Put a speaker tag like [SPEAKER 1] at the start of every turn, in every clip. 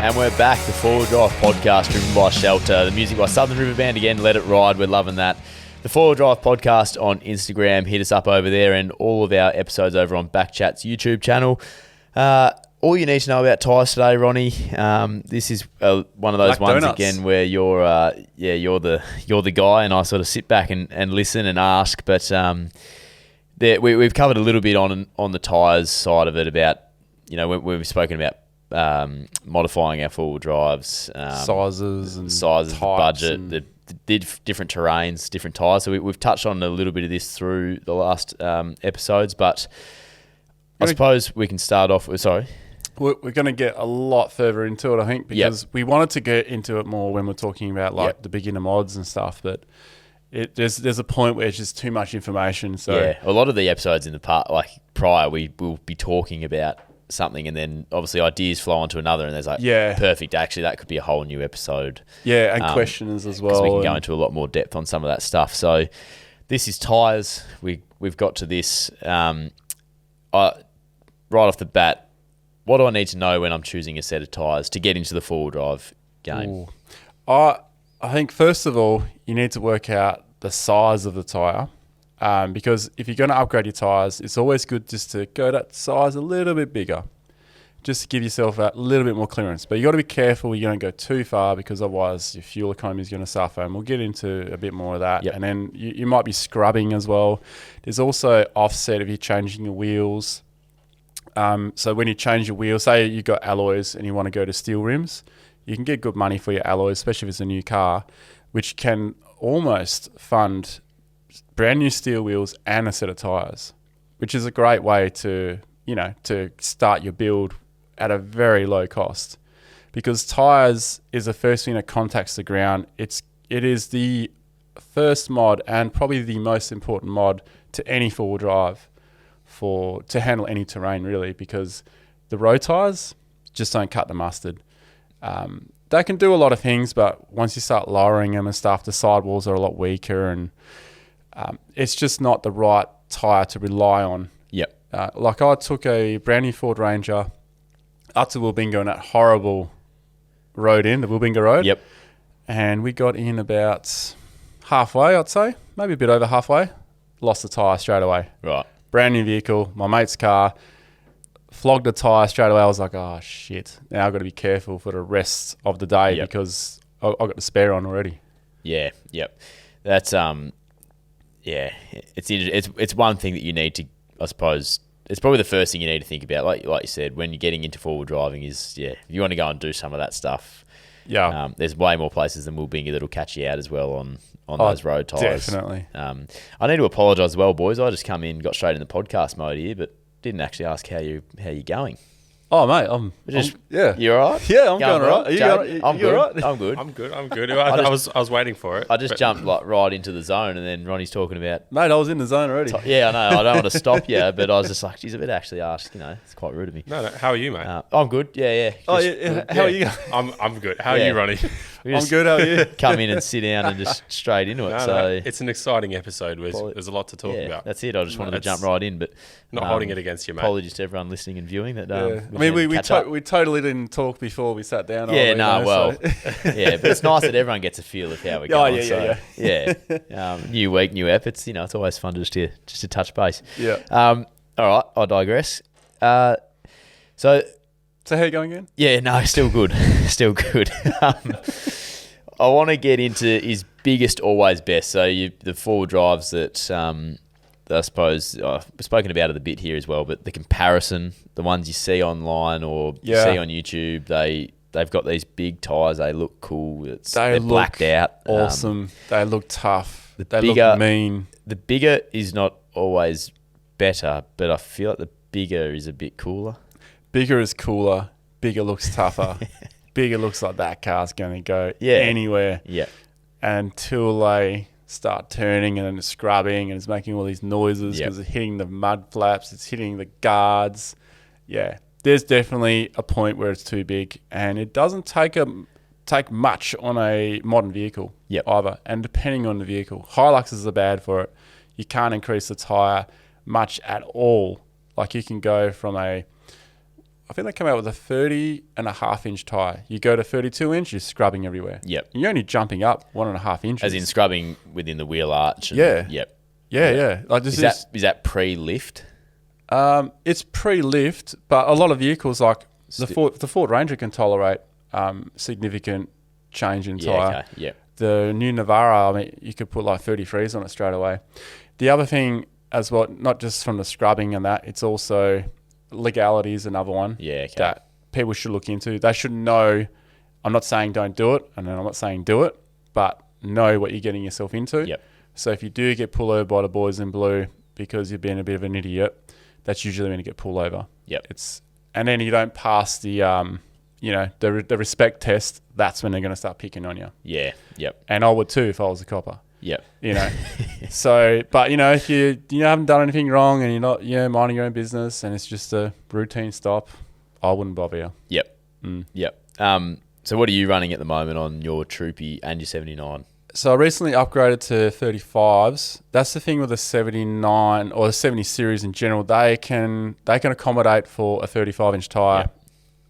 [SPEAKER 1] And we're back, the Four-Wheel Drive podcast driven by Shelter. The music by Southern River Band again, Let It Ride, we're loving that. The Four-Wheel Drive podcast on Instagram, hit us up over there, and all of our episodes over on BackChat's YouTube channel. All you need to know about tyres today, Ronnie. This is one of those ones again where you're the guy, and I sort of sit back and listen and ask. But we've covered a little bit on the tyres side of it about, you know, when we've spoken about modifying our four-wheel drives,
[SPEAKER 2] sizes,
[SPEAKER 1] the budget, the different terrains, different tyres. So we've touched on a little bit of this through the last episodes, but I suppose we can start off with,
[SPEAKER 2] We're going to get a lot further into it, I think, because we wanted to get into it more when we're talking about the beginner mods and stuff, but there's a point where it's just too much information. So
[SPEAKER 1] a lot of the episodes in the part, like prior, we will be talking about something, and then obviously ideas flow onto another, and there's perfect. Actually, that could be a whole new episode. Yeah,
[SPEAKER 2] and questions as well.
[SPEAKER 1] We can go into a lot more depth on some of that stuff. So this is tyres. We've got to this right off the bat. What do I need to know when I'm choosing a set of tyres to get into the four-wheel drive game?
[SPEAKER 2] I think first of all, you need to work out the size of the tyre. Because if you're going to upgrade your tyres, it's always good just to go that size a little bit bigger, just to give yourself a little bit more clearance. But you got to be careful you don't go too far, because otherwise your fuel economy is going to suffer, and we'll get into a bit more of that. Yep. And then you might be scrubbing as well. There's also offset if you're changing your wheels. So when you change your wheels, say you've got alloys and you want to go to steel rims, you can get good money for your alloys, especially if it's a new car, which can almost fund brand new steel wheels and a set of tyres, which is a great way to start your build at a very low cost, because tyres is the first thing that contacts the ground. It is the first mod and probably the most important mod to any four-wheel drive to handle any terrain, really, because the road tyres just don't cut the mustard. They can do a lot of things, but once you start lowering them and stuff, the sidewalls are a lot weaker, and it's just not the right tyre to rely on.
[SPEAKER 1] Yep.
[SPEAKER 2] Like I took a brand new Ford Ranger up to Wilbinga on that horrible road the Wilbinga Road.
[SPEAKER 1] Yep.
[SPEAKER 2] And we got in about halfway, I'd say, maybe a bit over halfway. Lost the tyre straight away.
[SPEAKER 1] Right.
[SPEAKER 2] Brand new vehicle, my mate's car, flogged the tyre straight away. I was like, oh shit, now I've got to be careful for the rest of the day because I've got the spare on already.
[SPEAKER 1] Yeah, yep. That's it's one thing that you need to, I suppose, it's probably the first thing you need to think about, like you said, when you're getting into four-wheel driving is, if you want to go and do some of that stuff, there's way more places than Wilbinga that'll catch you out as well on those road tyres.
[SPEAKER 2] Definitely.
[SPEAKER 1] I need to apologise as well, boys. I just come in, got straight in the podcast mode here, but didn't actually ask how you're going.
[SPEAKER 2] Oh, mate,
[SPEAKER 1] You all right?
[SPEAKER 2] Yeah, I'm going all right.
[SPEAKER 1] I'm good.
[SPEAKER 2] All right?
[SPEAKER 1] I'm good.
[SPEAKER 3] I'm good. I was waiting for it.
[SPEAKER 1] I just jumped right into the zone, and then Ronnie's talking about...
[SPEAKER 2] Mate, I was in the zone already.
[SPEAKER 1] Yeah, I know. I don't want to stop you, but I was just like, geez, I better actually ask. It's quite rude of me.
[SPEAKER 3] No. How are you, mate?
[SPEAKER 1] I'm good. Yeah.
[SPEAKER 2] Oh, yeah. How are you?
[SPEAKER 3] I'm good. How are you, Ronnie?
[SPEAKER 2] I'm good. How are you?
[SPEAKER 1] Come in and sit down and just straight into it. So
[SPEAKER 3] it's an exciting episode. There's a lot to talk about.
[SPEAKER 1] That's it. I just wanted to jump right in, but
[SPEAKER 3] not holding it against you, mate.
[SPEAKER 1] Apologies to everyone listening and viewing. That
[SPEAKER 2] I mean, we totally didn't talk before we sat down.
[SPEAKER 1] But it's nice that everyone gets a feel of how we're going. New week, new ep. It's it's always fun just to touch base.
[SPEAKER 2] Yeah.
[SPEAKER 1] All right, I digress. So
[SPEAKER 2] how you going again?
[SPEAKER 1] Yeah, no, still good. I want to get into is biggest always best. So the four drives that I suppose I've spoken about it a bit here as well, but the comparison, the ones you see online or you see on YouTube, they've got these big tyres. They look cool. They're blacked out.
[SPEAKER 2] Awesome. They look tough. They look mean.
[SPEAKER 1] The bigger is not always better, but I feel like the bigger is a bit cooler.
[SPEAKER 2] Bigger is cooler. Bigger looks tougher. Bigger looks like that car's going to go anywhere.
[SPEAKER 1] Yeah.
[SPEAKER 2] Until they start turning and then it's scrubbing and it's making all these noises because it's hitting the mud flaps, it's hitting the guards. Yeah. There's definitely a point where it's too big, and it doesn't take much on a modern vehicle either. And depending on the vehicle, Hiluxes are bad for it. You can't increase the tyre much at all. Like you can go from a I think they come out with a 30.5-inch tyre. You go to 32-inch, you're scrubbing everywhere.
[SPEAKER 1] Yep.
[SPEAKER 2] You're only jumping up 1.5 inches.
[SPEAKER 1] As in scrubbing within the wheel arch.
[SPEAKER 2] Yeah.
[SPEAKER 1] Yep.
[SPEAKER 2] Yeah. Like
[SPEAKER 1] is that pre-lift?
[SPEAKER 2] It's pre-lift, but a lot of vehicles like the Ford Ranger can tolerate significant change in tyre.
[SPEAKER 1] Okay. Yep.
[SPEAKER 2] The new Navara, I mean, you could put like 33s on it straight away. The other thing as well, not just from the scrubbing and that, it's also legality is another one that people should look into. They should know. I'm not saying don't do it, and I'm not saying do it, but know what you're getting yourself into.
[SPEAKER 1] Yep.
[SPEAKER 2] So if you do get pulled over by the boys in blue because you're being a bit of an idiot, that's usually when you get pulled over.
[SPEAKER 1] Yep.
[SPEAKER 2] And then you don't pass the the respect test. That's when they're going to start picking on you.
[SPEAKER 1] Yeah. Yep.
[SPEAKER 2] And I would too if I was a copper.
[SPEAKER 1] Yep.
[SPEAKER 2] So, but if you haven't done anything wrong and you're not minding your own business and it's just a routine stop, I wouldn't bother you.
[SPEAKER 1] Yep. Yep. So what are you running at the moment on your Troopy and your 79?
[SPEAKER 2] So I recently upgraded to 35s. That's the thing with the 79 or the 70 series in general. They can accommodate for a 35-inch tyre,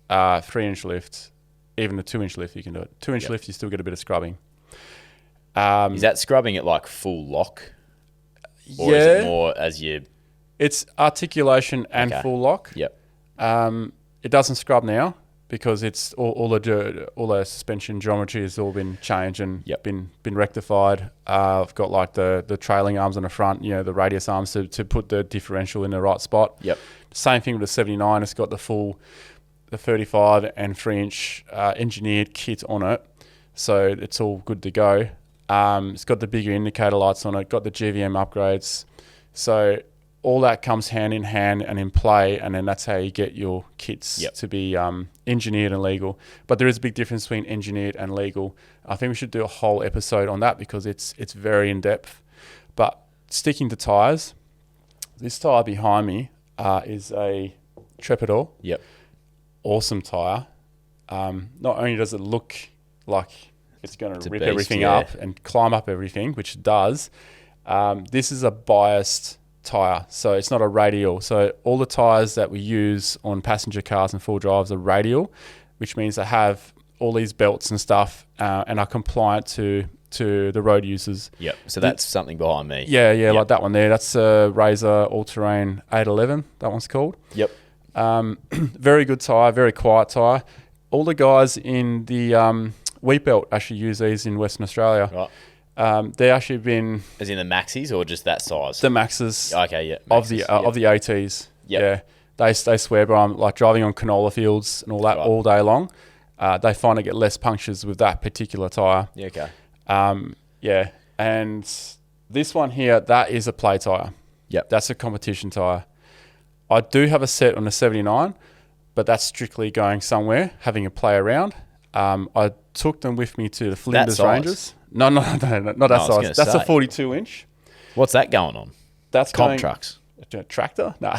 [SPEAKER 2] 3-inch lift, even a 2-inch lift. You can do it. 2-inch lift, you still get a bit of scrubbing.
[SPEAKER 1] Is that scrubbing at like full lock? Or is it more as you...
[SPEAKER 2] It's articulation and full lock.
[SPEAKER 1] Yep.
[SPEAKER 2] It doesn't scrub now because it's all the suspension geometry has all been changed and been rectified. I've got like the trailing arms on the front, the radius arms to put the differential in the right spot.
[SPEAKER 1] Yep.
[SPEAKER 2] Same thing with the 79. It's got the 35 and 3-inch engineered kit on it. So it's all good to go. It's got the bigger indicator lights on it, got the GVM upgrades. So all that comes hand in hand and in play, and then that's how you get your kits to be engineered and legal. But there is a big difference between engineered and legal. I think we should do a whole episode on that because it's very in-depth. But sticking to tyres, this tyre behind me is a Trepidor.
[SPEAKER 1] Yep.
[SPEAKER 2] Awesome tyre. Not only does it look like it's going to rip everything up and climb up everything, which it does. This is a biased tyre, so it's not a radial. So all the tyres that we use on passenger cars and full drives are radial, which means they have all these belts and stuff and are compliant to the road users.
[SPEAKER 1] Yep. So that's something behind me.
[SPEAKER 2] Yeah, like that one there. That's a Razor All-Terrain 811, that one's called.
[SPEAKER 1] Yep.
[SPEAKER 2] Very good tyre, very quiet tyre. All the guys in the Wheat Belt actually use these in Western Australia.
[SPEAKER 1] Right.
[SPEAKER 2] They actually been...
[SPEAKER 1] As in the maxis or just that size?
[SPEAKER 2] The maxes.
[SPEAKER 1] Okay, yeah.
[SPEAKER 2] Of the ATs. Yep. Yeah. They swear by them, like driving on canola fields and all that all day long. They find they get less punctures with that particular tyre.
[SPEAKER 1] Yeah, okay.
[SPEAKER 2] Yeah. And this one here, that is a play tyre.
[SPEAKER 1] Yep.
[SPEAKER 2] That's a competition tyre. I do have a set on the 79, but that's strictly going somewhere, having a play around. I took them with me to the Flinders Ranges. No, not that size. That's a 42-inch.
[SPEAKER 1] What's that going on?
[SPEAKER 2] That's
[SPEAKER 1] comp trucks.
[SPEAKER 2] A tractor? No.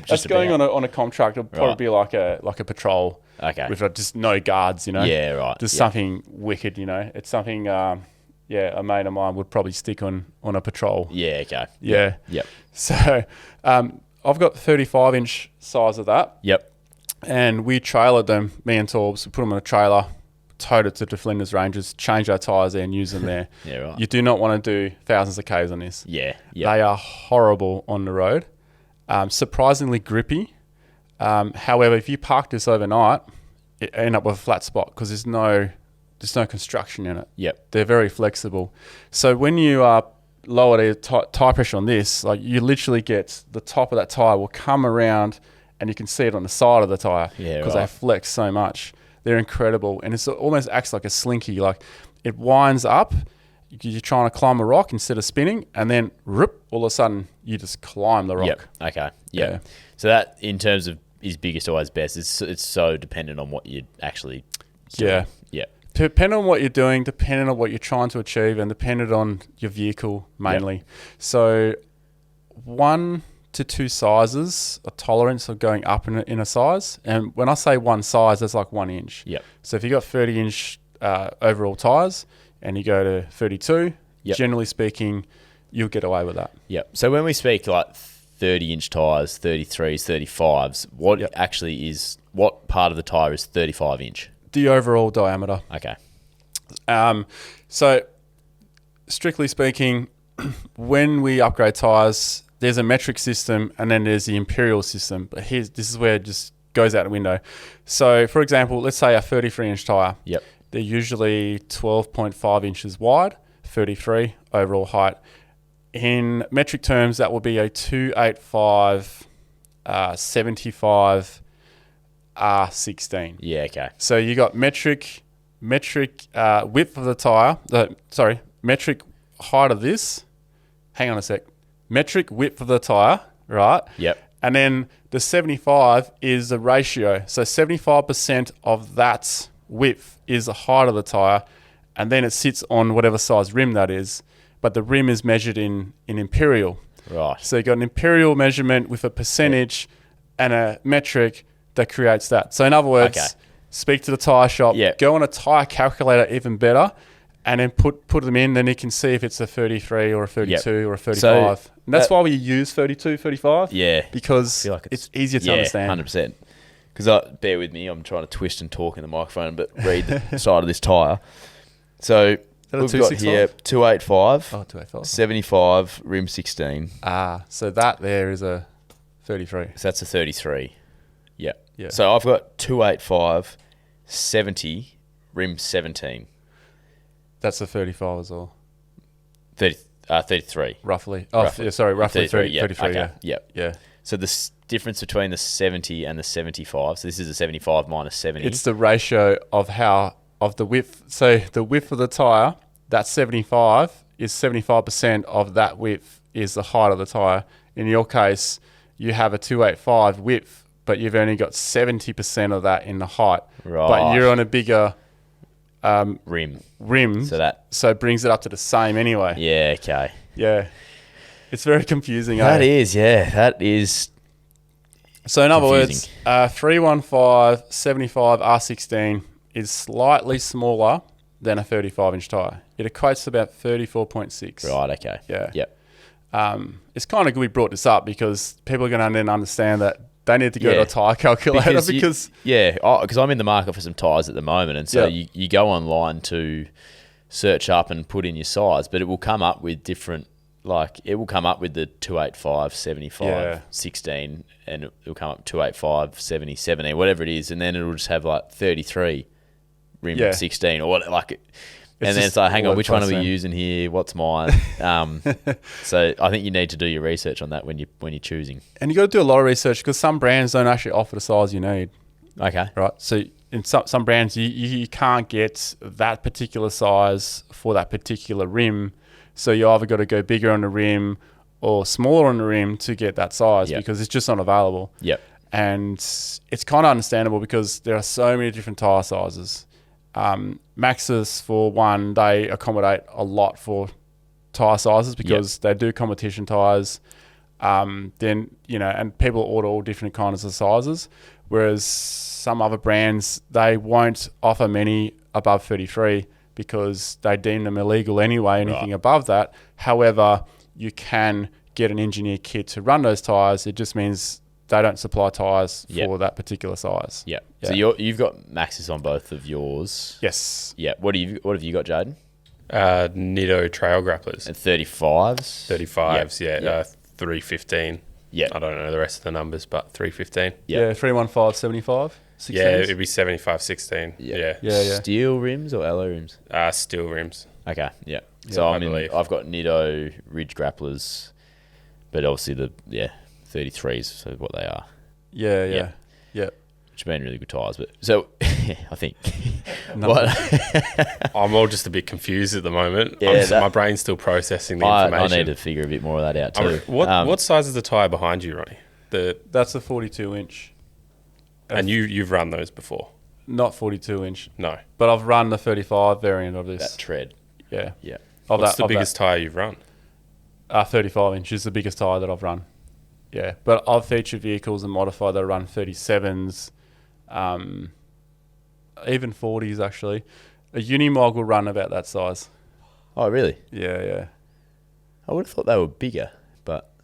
[SPEAKER 2] That's going on a comp truck. It'll probably be like a patrol.
[SPEAKER 1] Okay.
[SPEAKER 2] With just no guards,
[SPEAKER 1] Yeah, right.
[SPEAKER 2] Just something wicked, It's something, a mate of mine would probably stick on a patrol.
[SPEAKER 1] Yeah, okay.
[SPEAKER 2] Yeah.
[SPEAKER 1] Yep.
[SPEAKER 2] So, I've got 35-inch size of that.
[SPEAKER 1] Yep.
[SPEAKER 2] And we trailered them, me and Torbs, we put them on a trailer, towed it to the Flinders Ranges, changed our tyres there and used them there.
[SPEAKER 1] Yeah, right.
[SPEAKER 2] You do not want to do thousands of Ks on this.
[SPEAKER 1] Yeah.
[SPEAKER 2] They are horrible on the road. Surprisingly grippy. However, if you park this overnight, it end up with a flat spot because there's no construction in it.
[SPEAKER 1] Yep.
[SPEAKER 2] They're very flexible. So when you lower the tyre pressure on this, like you literally get the top of that tyre will come around and you can see it on the side of the tyre because they flex so much. They're incredible. And it almost acts like a slinky. Like it winds up, you're trying to climb a rock instead of spinning, and then all of a sudden you just climb the rock.
[SPEAKER 1] Yep. Okay. Yeah. So that, in terms of is biggest always best, it's so dependent on what you actually do.
[SPEAKER 2] Yeah.
[SPEAKER 1] Yeah.
[SPEAKER 2] Depending on what you're doing, depending on what you're trying to achieve, and dependent on your vehicle mainly. Yep. So 1 to 2 sizes of tolerance of going up in a size. And when I say one size, that's like 1 inch.
[SPEAKER 1] Yep.
[SPEAKER 2] So if you got 30-inch overall tyres and you go to 32, generally speaking, you'll get away with that.
[SPEAKER 1] Yep. So when we speak like 30-inch tyres, 33s, 35s. What part of the tyre is 35-inch?
[SPEAKER 2] The overall diameter.
[SPEAKER 1] Okay.
[SPEAKER 2] So, strictly speaking, when we upgrade tyres, there's a metric system and then there's the imperial system. But this is where it just goes out the window. So, for example, let's say a 33-inch tyre.
[SPEAKER 1] Yep.
[SPEAKER 2] They're usually 12.5 inches wide, 33 overall height. In metric terms, that will be a 285 75 R16.
[SPEAKER 1] Yeah, okay.
[SPEAKER 2] So you got metric width of the tyre. Metric height of this. Hang on a sec. Metric width of the tyre, right?
[SPEAKER 1] Yep.
[SPEAKER 2] And then the 75 is the ratio. So 75% of that width is the height of the tyre, and then it sits on whatever size rim that is. But the rim is measured in imperial.
[SPEAKER 1] Right.
[SPEAKER 2] So you got an imperial measurement with a percentage and a metric that creates that. So in other words, speak to the tyre shop, go on a tyre calculator even better, and then put them in, then you can see if it's a 33 or a 32 or a 35. And that's why we use 32, 35.
[SPEAKER 1] Yeah.
[SPEAKER 2] Because it's easier to understand.
[SPEAKER 1] 100%. Because bear with me, I'm trying to twist and talk in the microphone, but read the side of this tyre. So we've got here 285,
[SPEAKER 2] 285,
[SPEAKER 1] 75, rim 16.
[SPEAKER 2] So that there is a 33.
[SPEAKER 1] So that's a 33. Yeah.
[SPEAKER 2] Yeah.
[SPEAKER 1] So I've got 285, 70, rim 17.
[SPEAKER 2] That's a 35 as well.
[SPEAKER 1] 33.
[SPEAKER 2] Roughly.
[SPEAKER 1] Roughly
[SPEAKER 2] 33,
[SPEAKER 1] okay.
[SPEAKER 2] Yeah.
[SPEAKER 1] So the difference between the 70 and the 75, so this is a 75 minus 70.
[SPEAKER 2] It's the ratio of the width. So the width of the tyre, that 75 is 75% of that width is the height of the tyre. In your case, you have a 285 width, but you've only got 70% of that in the height.
[SPEAKER 1] Right.
[SPEAKER 2] But you're on a bigger
[SPEAKER 1] rim.
[SPEAKER 2] So it brings it up to the same anyway.
[SPEAKER 1] Yeah, okay.
[SPEAKER 2] Yeah. It's very confusing.
[SPEAKER 1] That is.
[SPEAKER 2] So in other words, 315 75 R16 is slightly smaller than a 35-inch tyre. It equates to about 34.6.
[SPEAKER 1] Right, okay.
[SPEAKER 2] Yeah.
[SPEAKER 1] Yep.
[SPEAKER 2] It's kind of good we brought this up because people are going to then understand that they need to go to a tyre calculator because
[SPEAKER 1] I'm in the market for some tyres at the moment, and so you go online to search up and put in your size, but it will come up with different, it will come up with the 285, 75, 16, and it will come up 285, 70, 17, whatever it is, and then it will just have 33 rim 16 or what, and then it's like, hang on, which one are we using here? What's mine? So I think you need to do your research on that when you're choosing.
[SPEAKER 2] And you got to do a lot of research because some brands don't actually offer the size you need.
[SPEAKER 1] Okay.
[SPEAKER 2] Right. So in some brands, you can't get that particular size for that particular rim. So you either got to go bigger on the rim or smaller on the rim to get that size because it's just not available.
[SPEAKER 1] Yep.
[SPEAKER 2] And it's kind of understandable because there are so many different tyre sizes. Maxxis, for one, they accommodate a lot for tyre sizes because they do competition tyres. And people order all different kinds of sizes. Whereas some other brands, they won't offer many above 33 because they deem them illegal anyway, anything above that. However, you can get an engineer kit to run those tyres. It just means they don't supply tyres for that particular size.
[SPEAKER 1] Yeah. So you've got Maxxis on both of yours.
[SPEAKER 2] Yes.
[SPEAKER 1] Yeah. What have you got, Jaden?
[SPEAKER 3] Nitto trail grapplers.
[SPEAKER 1] And 35s?
[SPEAKER 3] 35s, 315.
[SPEAKER 1] Yeah.
[SPEAKER 3] I don't know the rest of the numbers, but 315.
[SPEAKER 2] Yeah, 315, 75. 16s.
[SPEAKER 3] Yeah, it'd be 75, 16. Yeah.
[SPEAKER 1] Steel rims or alloy rims?
[SPEAKER 3] Steel rims.
[SPEAKER 1] Okay. Yeah. So I've got Nitto Ridge grapplers, but obviously the 33s, so what they are.
[SPEAKER 2] Yeah.
[SPEAKER 1] Which have been really good tyres, but so I think
[SPEAKER 3] I'm all just a bit confused at the moment.
[SPEAKER 1] Yeah,
[SPEAKER 3] my brain's still processing the information.
[SPEAKER 1] I need to figure a bit more of that out too.
[SPEAKER 3] What size is the tyre behind you, Ronnie?
[SPEAKER 2] That's a 42-inch.
[SPEAKER 3] And you've run those before?
[SPEAKER 2] Not 42-inch.
[SPEAKER 3] No.
[SPEAKER 2] But I've run the 35 variant of this.
[SPEAKER 1] That tread.
[SPEAKER 2] Yeah.
[SPEAKER 3] What's the biggest tyre you've run?
[SPEAKER 2] 35-inch is the biggest tyre that I've run. Yeah. But I've featured vehicles and modified that run 37s, even 40s actually. A Unimog will run about that size.
[SPEAKER 1] Oh, really?
[SPEAKER 2] Yeah.
[SPEAKER 1] I would have thought they were bigger, but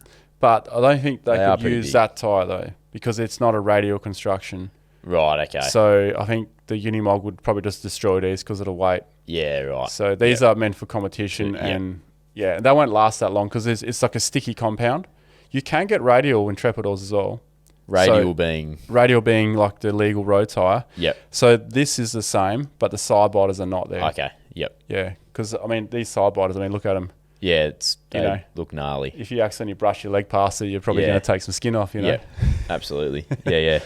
[SPEAKER 2] but I don't think they
[SPEAKER 1] are
[SPEAKER 2] could
[SPEAKER 1] pretty
[SPEAKER 2] use
[SPEAKER 1] big.
[SPEAKER 2] that tyre though, because it's not a radial construction.
[SPEAKER 1] Right, okay.
[SPEAKER 2] So I think the Unimog would probably just destroy these because of the weight.
[SPEAKER 1] Yeah, right.
[SPEAKER 2] So these are meant for competition, and they won't last that long because it's like a sticky compound. You can get radial Intrepidors as well.
[SPEAKER 1] Radial
[SPEAKER 2] being like the legal road tyre.
[SPEAKER 1] Yep.
[SPEAKER 2] So this is the same, but the side biters are not there.
[SPEAKER 1] Okay, yep.
[SPEAKER 2] Yeah, because I mean these side biters. I mean, look at them.
[SPEAKER 1] Yeah, they look gnarly.
[SPEAKER 2] If you accidentally brush your leg past it, you're probably going to take some skin off. You know.
[SPEAKER 1] Yeah, absolutely. Yeah.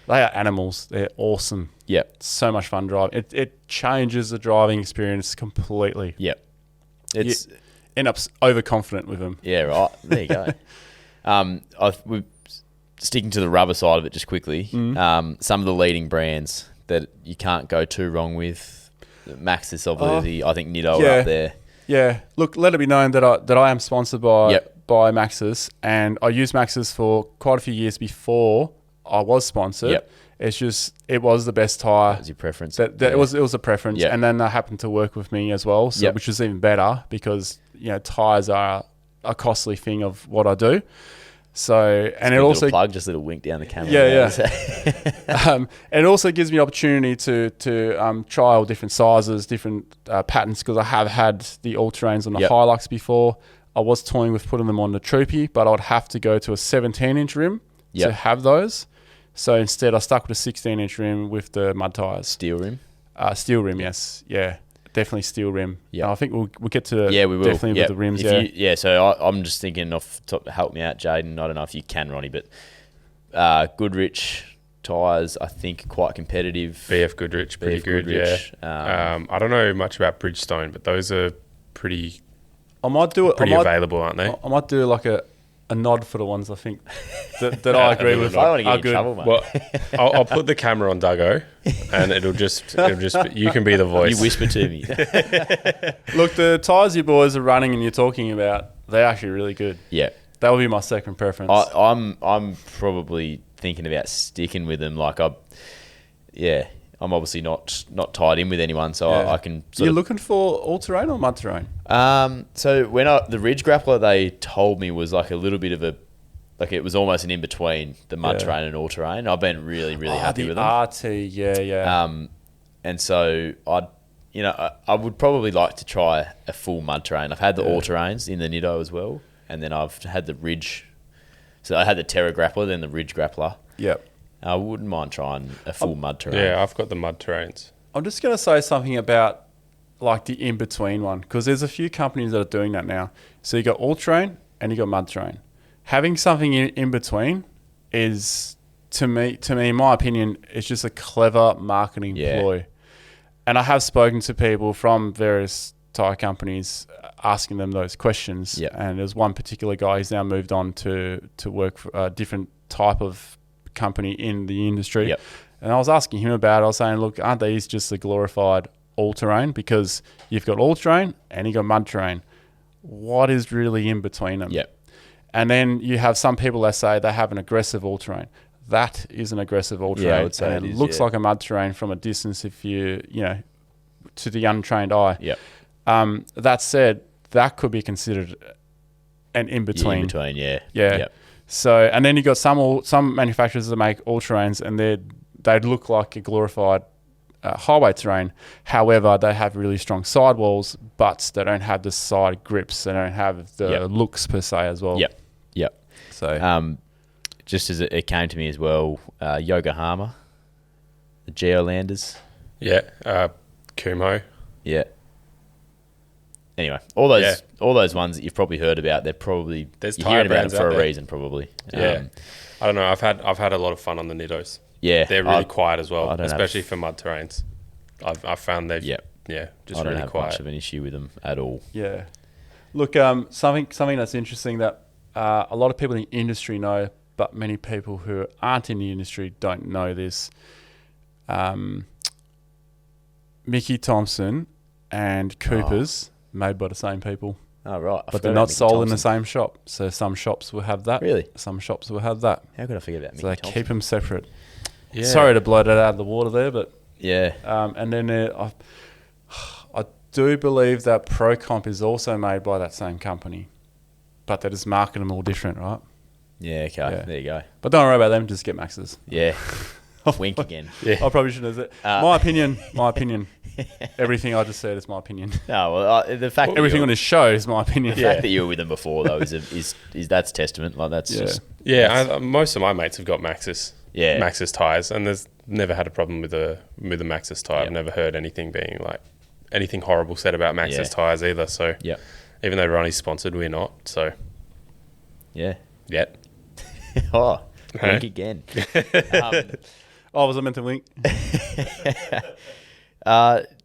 [SPEAKER 2] They are animals. They're awesome.
[SPEAKER 1] Yep.
[SPEAKER 2] So much fun driving. It changes the driving experience completely.
[SPEAKER 1] Yep.
[SPEAKER 2] You end up overconfident with them.
[SPEAKER 1] Yeah, right. There you go. We're sticking to the rubber side of it just quickly. Some of the leading brands that you can't go too wrong with. Maxxis, obviously. I think Nitto are up there.
[SPEAKER 2] Yeah. Look, let it be known that I am sponsored by Maxxis, and I used Maxxis for quite a few years before I was sponsored.
[SPEAKER 1] Yep.
[SPEAKER 2] It's just, it was the best tyre.
[SPEAKER 1] That was your preference.
[SPEAKER 2] It was a preference.
[SPEAKER 1] Yep.
[SPEAKER 2] And then they happened to work with me as well, so, which is even better because, tyres are a costly thing of what I do. So, and it also
[SPEAKER 1] plug, just a little wink down the camera.
[SPEAKER 2] Yeah. It also gives me opportunity to trial different sizes, different patterns, because I have had the all-terrains on the Hilux before. I was toying with putting them on the Troopy, but I'd have to go to a 17-inch rim to have those. So instead, I stuck with a 16-inch rim with the mud tyres.
[SPEAKER 1] Steel rim?
[SPEAKER 2] Steel rim, yes. Yeah, definitely steel rim.
[SPEAKER 1] Yeah,
[SPEAKER 2] I think we'll get to
[SPEAKER 1] we will.
[SPEAKER 2] Definitely with the rims,
[SPEAKER 1] So I'm just thinking off the top, help me out, Jaden. I don't know if you can, Ronnie, but Goodrich tyres, I think, quite competitive.
[SPEAKER 3] BF Goodrich, pretty good,
[SPEAKER 1] Goodrich,
[SPEAKER 3] yeah. I don't know much about Bridgestone, but those are pretty available, aren't they?
[SPEAKER 2] I might do like a nod for the ones I think that I agree with.
[SPEAKER 1] I want to get in trouble, mate.
[SPEAKER 3] Well, I'll put the camera on Duggo, and it'll just you can be the voice.
[SPEAKER 1] You whisper to me.
[SPEAKER 2] Look, the tyres you boys are running and you're talking about, they're actually really good.
[SPEAKER 1] Yeah,
[SPEAKER 2] that would be my second preference.
[SPEAKER 1] I'm probably thinking about sticking with them. I'm obviously not tied in with anyone, so I can.
[SPEAKER 2] You're looking for all-terrain or mud-terrain?
[SPEAKER 1] So when the Ridge Grappler, they told me was like a little bit of it was almost an in-between the mud-terrain and all-terrain. I've been really, really happy with them.
[SPEAKER 2] RT, yeah.
[SPEAKER 1] And so I would probably like to try a full mud-terrain. I've had the all-terrains in the Nitto as well, and then I've had the Ridge. So I had the Terra Grappler, then the Ridge Grappler.
[SPEAKER 2] Yep.
[SPEAKER 1] I wouldn't mind trying a full mud terrain.
[SPEAKER 3] Yeah, I've got the mud terrains.
[SPEAKER 2] I'm just going to say something about like the in-between one, because there's a few companies that are doing that now. So you got all-terrain and you got mud terrain. Having something in between is, to me, in my opinion, it's just a clever marketing ploy. And I have spoken to people from various tyre companies asking them those questions.
[SPEAKER 1] Yep.
[SPEAKER 2] And there's one particular guy, he's now moved on to work for a different type of company in the industry.
[SPEAKER 1] Yep.
[SPEAKER 2] And I was asking him about it. I was saying, look, aren't these just a glorified all-terrain? Because you've got all-terrain and you've got mud terrain. What is really in between them?
[SPEAKER 1] Yep.
[SPEAKER 2] And then you have some people that say they have an aggressive all-terrain. That is an aggressive all-terrain.
[SPEAKER 1] I would say
[SPEAKER 2] and it looks like a mud terrain from a distance if to the untrained eye.
[SPEAKER 1] Yep.
[SPEAKER 2] That said, that could be considered an in-between.
[SPEAKER 1] In-between, yeah.
[SPEAKER 2] Yep. So, and then you got some manufacturers that make all-terrains, and they'd look like a glorified highway terrain. However, they have really strong sidewalls, but they don't have the side grips. They don't have the looks per se as well.
[SPEAKER 1] Yep.
[SPEAKER 2] So,
[SPEAKER 1] just as it came to me as well, Yokohama, the Geolanders.
[SPEAKER 3] Yeah. Kumo.
[SPEAKER 1] Yeah. Anyway, all those ones that you've probably heard about, you're hearing about them for a reason, probably.
[SPEAKER 3] Yeah. I don't know. I've had a lot of fun on the Nittos.
[SPEAKER 1] Yeah.
[SPEAKER 3] They're really quiet as well, especially for mud terrains. I've found they've just really quiet.
[SPEAKER 1] I don't have much of an issue with them at all.
[SPEAKER 2] Yeah. Look, something that's interesting that a lot of people in the industry know, but many people who aren't in the industry don't know this. Mickey Thompson and Coopers made by the same people.
[SPEAKER 1] Oh, right.
[SPEAKER 2] But they're not sold in the same shop. So some shops will have that.
[SPEAKER 1] Really?
[SPEAKER 2] Some shops will have that.
[SPEAKER 1] How could I forget about Mickey
[SPEAKER 2] So they
[SPEAKER 1] Thompson?
[SPEAKER 2] keep them separate.
[SPEAKER 3] Yeah.
[SPEAKER 2] Sorry to blow that out of the water there, but...
[SPEAKER 1] Yeah.
[SPEAKER 2] And then I do believe that Pro Comp is also made by that same company. But they just market them all different, right?
[SPEAKER 1] Yeah, okay.
[SPEAKER 2] Yeah.
[SPEAKER 1] There you go.
[SPEAKER 2] But don't worry about them. Just get Maxes.
[SPEAKER 1] Yeah. Wink again.
[SPEAKER 2] I probably shouldn't have said. My opinion. Everything I just said is my opinion.
[SPEAKER 1] No, well, the fact that
[SPEAKER 2] Everything on this show is my opinion.
[SPEAKER 1] the fact that you were with them before though is that's testament. Like that's just
[SPEAKER 3] Most of my mates have got Maxxis.
[SPEAKER 1] Yeah.
[SPEAKER 3] Maxxis tires, and there's never had a problem with a Maxxis tire.
[SPEAKER 1] Yep.
[SPEAKER 3] I've never heard anything being like anything horrible said about Maxxis tires either. So even though Ronnie's sponsored, we're not. So yet.
[SPEAKER 1] Oh, wink again.
[SPEAKER 2] Was I meant to wink?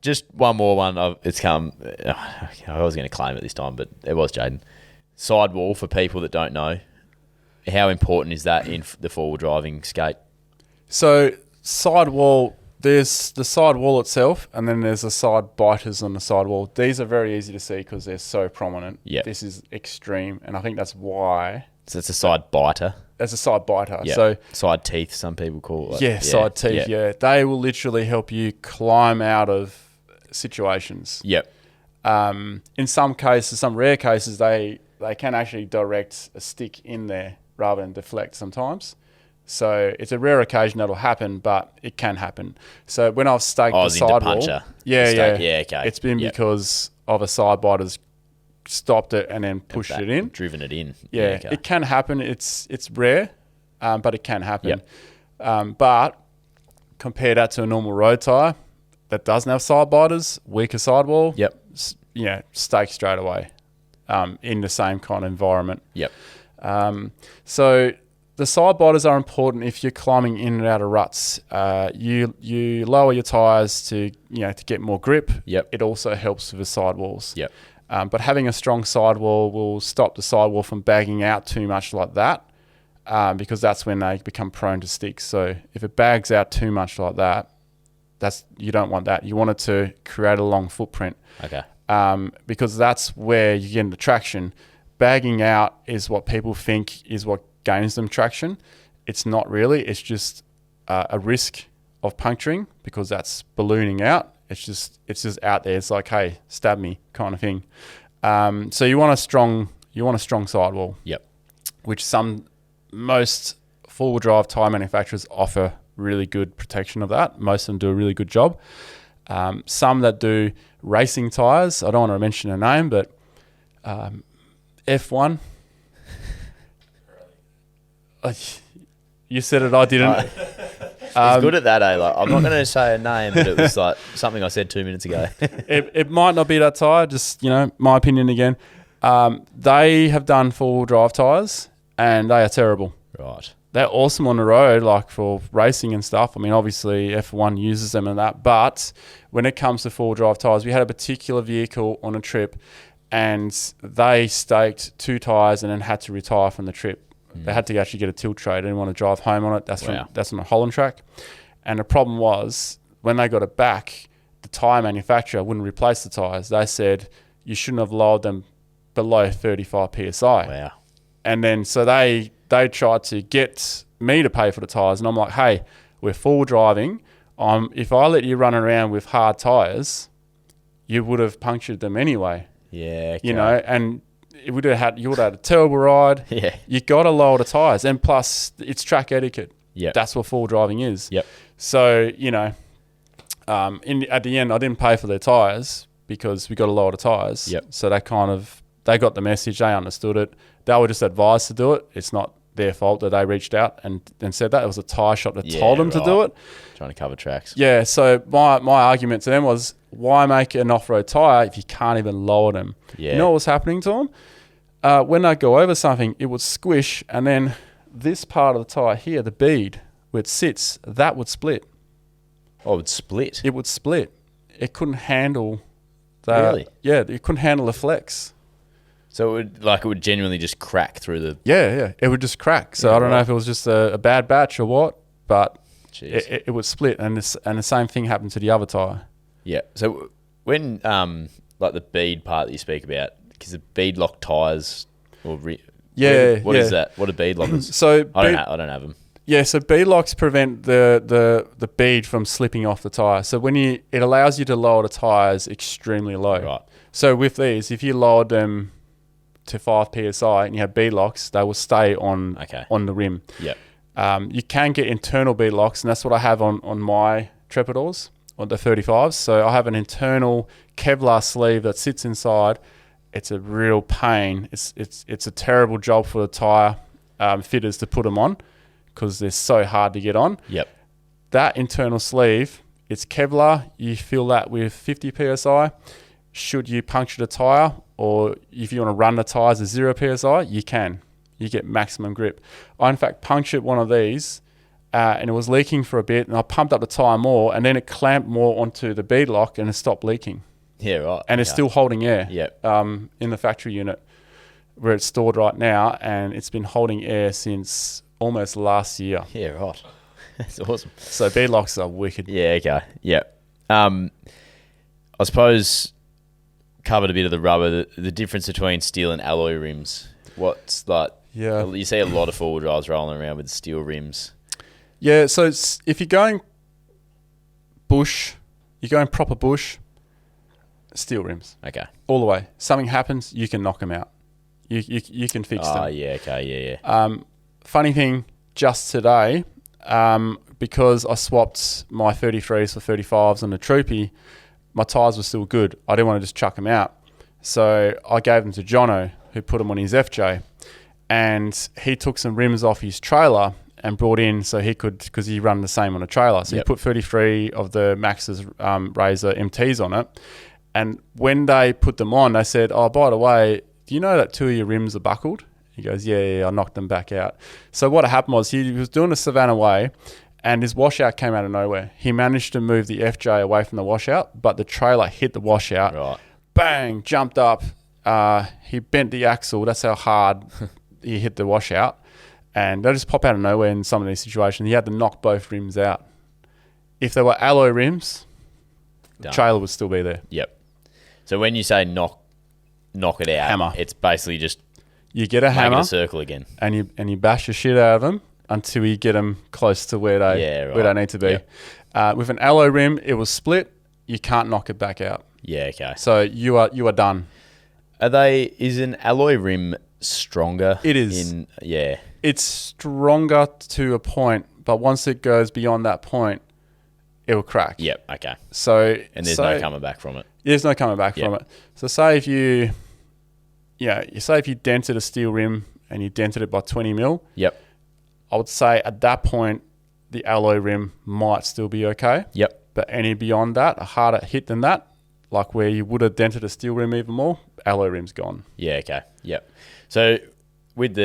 [SPEAKER 1] Just one more one. It's come. I was going to claim it this time, but it was Jaden. Sidewall, for people that don't know, how important is that in the four-wheel driving skate?
[SPEAKER 2] So sidewall, there's the sidewall itself, and then there's the side biters on the sidewall. These are very easy to see because they're so prominent.
[SPEAKER 1] Yep.
[SPEAKER 2] This is extreme, and I think that's why.
[SPEAKER 1] So it's a side biter.
[SPEAKER 2] That's a side biter.
[SPEAKER 1] Yep.
[SPEAKER 2] So
[SPEAKER 1] side teeth, some people call it.
[SPEAKER 2] side teeth. Yeah, they will literally help you climb out of situations.
[SPEAKER 1] Yep.
[SPEAKER 2] In some cases, some rare cases, they can actually direct a stick in there rather than deflect sometimes. So it's a rare occasion that'll happen, but it can happen. So when I've staked the sidewall,
[SPEAKER 1] puncher.
[SPEAKER 2] yeah,
[SPEAKER 1] okay.
[SPEAKER 2] It's been because of a side biter's stopped it and then pushed it in,
[SPEAKER 1] driven it in.
[SPEAKER 2] Yeah,
[SPEAKER 1] okay.
[SPEAKER 2] it can happen. It's rare, but it can happen.
[SPEAKER 1] Yep.
[SPEAKER 2] But compare that to a normal road tire that doesn't have side biters, weaker sidewall.
[SPEAKER 1] Yep.
[SPEAKER 2] Stake straight away in the same kind of environment.
[SPEAKER 1] Yep.
[SPEAKER 2] So the side biters are important if you're climbing in and out of ruts. You lower your tires to get more grip.
[SPEAKER 1] Yep.
[SPEAKER 2] It also helps with the sidewalls.
[SPEAKER 1] Yep.
[SPEAKER 2] But having a strong sidewall will stop the sidewall from bagging out too much like that, because that's when they become prone to sticks. So if it bags out too much like that, you don't want that. You want it to create a long footprint.
[SPEAKER 1] Okay.
[SPEAKER 2] Because that's where you get the traction. Bagging out is what people think is what gains them traction. It's not really. It's just a risk of puncturing because that's ballooning out. It's just out there. It's like, hey, stab me kind of thing. So you want a strong sidewall.
[SPEAKER 1] Yep.
[SPEAKER 2] Which most four-wheel drive tire manufacturers offer really good protection of that. Most of them do a really good job. Some that do racing tires, I don't want to mention a name, but F1. You said it, I didn't.
[SPEAKER 1] He's good at that, eh? Like, I'm not going to say a name, but it was like something I said 2 minutes ago.
[SPEAKER 2] it might not be that tire, just, my opinion again. They have done four-wheel drive tires, and they are terrible.
[SPEAKER 1] Right.
[SPEAKER 2] They're awesome on the road, like for racing and stuff. I mean, obviously F1 uses them and that, but when it comes to four-wheel drive tires, we had a particular vehicle on a trip, and they staked 2 tires and then had to retire from the trip. They had to actually get a tilt tray. They didn't want to drive home on it. That's on a Holland track. And the problem was, when they got it back, the tyre manufacturer wouldn't replace the tyres. They said, you shouldn't have lowered them below 35 PSI.
[SPEAKER 1] Wow.
[SPEAKER 2] And then so they tried to get me to pay for the tyres. And I'm like, hey, we're full driving. If I let you run around with hard tyres, you would have punctured them anyway.
[SPEAKER 1] Yeah. Okay.
[SPEAKER 2] And you would have had a terrible ride.
[SPEAKER 1] Yeah.
[SPEAKER 2] You got to lower the tyres. And plus, it's track etiquette.
[SPEAKER 1] Yeah.
[SPEAKER 2] That's what full driving is.
[SPEAKER 1] Yep.
[SPEAKER 2] So, at the end, I didn't pay for their tyres because we got to lower the tyres.
[SPEAKER 1] Yep.
[SPEAKER 2] So they got the message. They understood it. They were just advised to do it. It's not their fault that they reached out and said that. It was a tyre shop that told them to do it.
[SPEAKER 1] Trying to cover tracks.
[SPEAKER 2] Yeah. So my argument to them was, why make an off-road tyre if you can't even lower them?
[SPEAKER 1] Yeah.
[SPEAKER 2] You know what was happening to them? When they go over something, it would squish, and then this part of the tyre here, the bead, where it sits, that would split.
[SPEAKER 1] Oh, it would split?
[SPEAKER 2] It would split. It couldn't handle
[SPEAKER 1] Really?
[SPEAKER 2] Yeah, it couldn't handle the flex.
[SPEAKER 1] So it would genuinely just crack through the...
[SPEAKER 2] Yeah. It would just crack. So I don't know if it was just a bad batch or what, but it would split, and the same thing happened to the other tyre.
[SPEAKER 1] Yeah. So when, like the bead part that you speak about, because the bead lock tyres... What is that? What are bead lockers?
[SPEAKER 2] So
[SPEAKER 1] I don't have them.
[SPEAKER 2] Yeah, so bead locks prevent the bead from slipping off the tyre. So it allows you to lower the tyres extremely low.
[SPEAKER 1] Right.
[SPEAKER 2] So with these, if you lowered them to 5 psi and you have bead locks, they will stay on the rim.
[SPEAKER 1] Yep.
[SPEAKER 2] You can get internal bead locks, and that's what I have on my Trepadors, on the 35s. So I have an internal Kevlar sleeve that sits inside. It's a real pain. It's a terrible job for the tyre fitters to put them on because they're so hard to get on.
[SPEAKER 1] Yep.
[SPEAKER 2] That internal sleeve, it's Kevlar. You fill that with 50 psi. Should you puncture the tyre, or if you want to run the tyres at 0 psi, you can. You get maximum grip. I, in fact, punctured one of these and it was leaking for a bit, and I pumped up the tyre more, and then it clamped more onto the bead lock and it stopped leaking.
[SPEAKER 1] Yeah, right.
[SPEAKER 2] And it's still holding air
[SPEAKER 1] in
[SPEAKER 2] the factory unit where it's stored right now, and it's been holding air since almost last year.
[SPEAKER 1] Yeah, right. That's awesome.
[SPEAKER 2] So bead locks are wicked.
[SPEAKER 1] Yeah, okay. Yeah. I suppose covered a bit of the rubber, the difference between steel and alloy rims. What's like?
[SPEAKER 2] Yeah.
[SPEAKER 1] You see a lot of four-wheel drives rolling around with steel rims.
[SPEAKER 2] Yeah, so if you're going bush, you're going proper bush, steel rims.
[SPEAKER 1] Okay.
[SPEAKER 2] All the way. Something happens, you can knock them out. You can fix them.
[SPEAKER 1] Oh, yeah, okay, yeah.
[SPEAKER 2] Funny thing, just today, because I swapped my 33s for 35s on the Troopy, my tyres were still good. I didn't want to just chuck them out. So I gave them to Jono, who put them on his FJ. And he took some rims off his trailer and brought in so he could, because he run the same on a trailer. So he put 33 of the Max's Razor MTs on it. And when they put them on, they said, oh, by the way, do you know that 2 of your rims are buckled? He goes, yeah, I knocked them back out. So what happened was he was doing the Savannah Way, and his washout came out of nowhere. He managed to move the FJ away from the washout, but the trailer hit the washout.
[SPEAKER 1] Right.
[SPEAKER 2] Bang, jumped up. He bent the axle. That's how hard he hit the washout. And they just pop out of nowhere in some of these situations. He had to knock both rims out. If they were alloy rims, the trailer would still be there.
[SPEAKER 1] Yep. So when you say knock it out,
[SPEAKER 2] hammer.
[SPEAKER 1] It's basically just
[SPEAKER 2] you get a hammer,
[SPEAKER 1] make it a circle again,
[SPEAKER 2] and you bash the shit out of them until you get them close to where they need to be. Yep. With an alloy rim, it was split. You can't knock it back out.
[SPEAKER 1] Yeah, okay.
[SPEAKER 2] So you are done.
[SPEAKER 1] Is an alloy rim stronger?
[SPEAKER 2] It is. It's stronger to a point, but once it goes beyond that point, it will crack.
[SPEAKER 1] Yep, okay. And there's no coming back from it.
[SPEAKER 2] There's no coming back from it. So say if you dented a steel rim and you dented it by 20 mil.
[SPEAKER 1] Yep.
[SPEAKER 2] I would say at that point, the alloy rim might still be okay.
[SPEAKER 1] Yep.
[SPEAKER 2] But any beyond that, a harder hit than that, like where you would have dented a steel rim even more, alloy rim's gone.
[SPEAKER 1] Yeah, okay. Yep. So with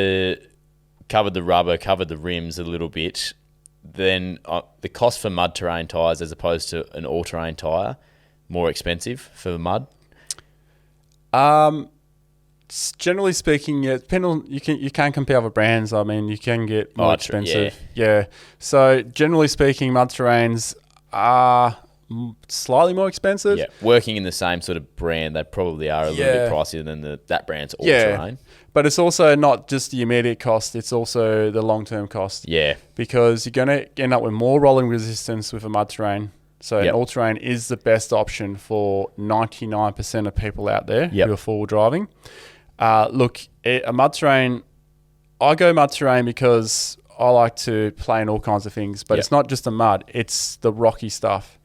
[SPEAKER 1] covered the rubber, covered the rims a little bit, then the cost for mud terrain tyres as opposed to an all-terrain tyre, more expensive for the mud?
[SPEAKER 2] Generally speaking, yeah, you can compare other brands. I mean, you can get more expensive. Yeah. So generally speaking, mud terrains are slightly more expensive.
[SPEAKER 1] Yeah. Working in the same sort of brand, they probably are a little bit pricier than that brand's all-terrain.
[SPEAKER 2] But it's also not just the immediate cost, it's also the long-term cost.
[SPEAKER 1] Yeah.
[SPEAKER 2] Because you're going to end up with more rolling resistance with a mud terrain. So an all-terrain is the best option for 99% of people out there who are four-wheel driving. Look, a mud terrain, I go mud terrain because I like to play in all kinds of things, but it's not just the mud, it's the rocky stuff.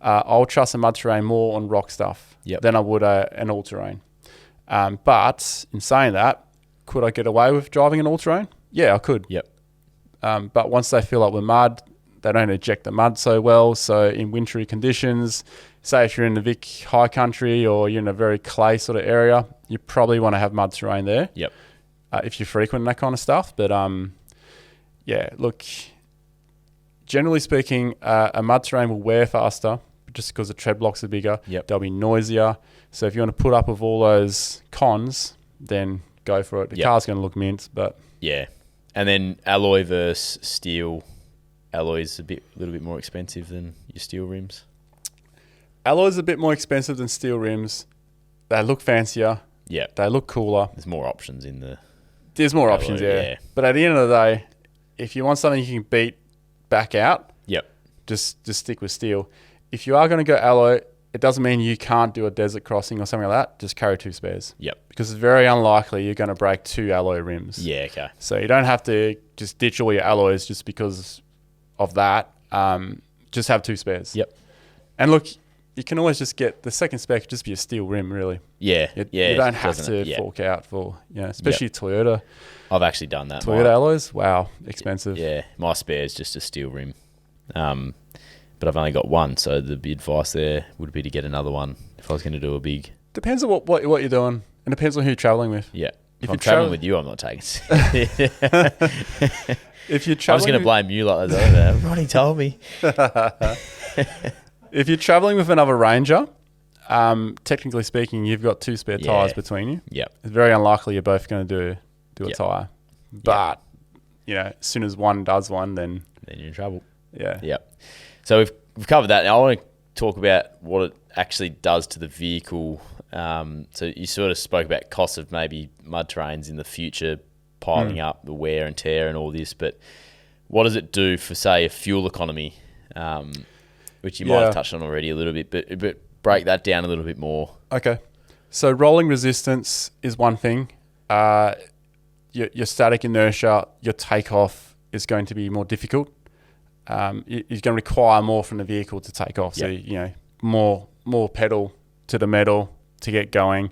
[SPEAKER 2] I'll trust a mud terrain more on rock stuff than I would an all-terrain. But in saying that, could I get away with driving an all-terrain? Yeah, I could.
[SPEAKER 1] Yep.
[SPEAKER 2] But once they fill up with mud, they don't eject the mud so well. So in wintry conditions, say if you're in the Vic high country or you're in a very clay sort of area, you probably want to have mud terrain there.
[SPEAKER 1] Yep.
[SPEAKER 2] If you're frequent that kind of stuff. But look, generally speaking, a mud terrain will wear faster just because the tread blocks are bigger.
[SPEAKER 1] Yep.
[SPEAKER 2] They'll be noisier. So if you want to put up with all those cons, then go for it. The car's going to look mint, but
[SPEAKER 1] yeah. And then alloy versus steel. Alloy's a little bit more expensive than your steel rims.
[SPEAKER 2] Alloy's a bit more expensive than steel rims. They look fancier.
[SPEAKER 1] Yeah.
[SPEAKER 2] They look cooler.
[SPEAKER 1] There's more options in the...
[SPEAKER 2] There's more options, yeah. But at the end of the day, if you want something you can beat back out, just stick with steel. If you are going to go alloy, it doesn't mean you can't do a desert crossing or something like that. Just carry 2 spares.
[SPEAKER 1] Yep.
[SPEAKER 2] Because it's very unlikely you're going to break 2 alloy rims.
[SPEAKER 1] Yeah, okay.
[SPEAKER 2] So you don't have to just ditch all your alloys just because of that. Just have 2 spares.
[SPEAKER 1] Yep.
[SPEAKER 2] And look, you can always just get the second spare could just be a steel rim, really.
[SPEAKER 1] Yeah.
[SPEAKER 2] You don't have to fork out for, especially Toyota.
[SPEAKER 1] I've actually done that.
[SPEAKER 2] Toyota alloys, wow, expensive.
[SPEAKER 1] Yeah, my spare is just a steel rim. But I've only got one, so the advice there would be to get another one if I was going to do a big...
[SPEAKER 2] Depends on what you're doing, and depends on who you're travelling with.
[SPEAKER 1] Yeah. If I'm travelling with you, I'm not taking it.
[SPEAKER 2] If you're
[SPEAKER 1] I was going to blame you like that. Ronny told me.
[SPEAKER 2] If you're travelling with another Ranger, technically speaking, you've got 2 spare tyres between you.
[SPEAKER 1] Yep.
[SPEAKER 2] It's very unlikely you're both going to do a tyre. But, as soon as one does one, then
[SPEAKER 1] you're in trouble.
[SPEAKER 2] Yeah.
[SPEAKER 1] Yep. So we've covered that. Now I want to talk about what it actually does to the vehicle. So you sort of spoke about costs of maybe mud terrains in the future piling up, the wear and tear and all this, but what does it do for, say, a fuel economy, which you might have touched on already a little bit, but break that down a little bit more.
[SPEAKER 2] Okay. So rolling resistance is one thing. Your static inertia, your takeoff is going to be more difficult. You're going to require more from the vehicle to take off. So, more pedal to the metal to get going.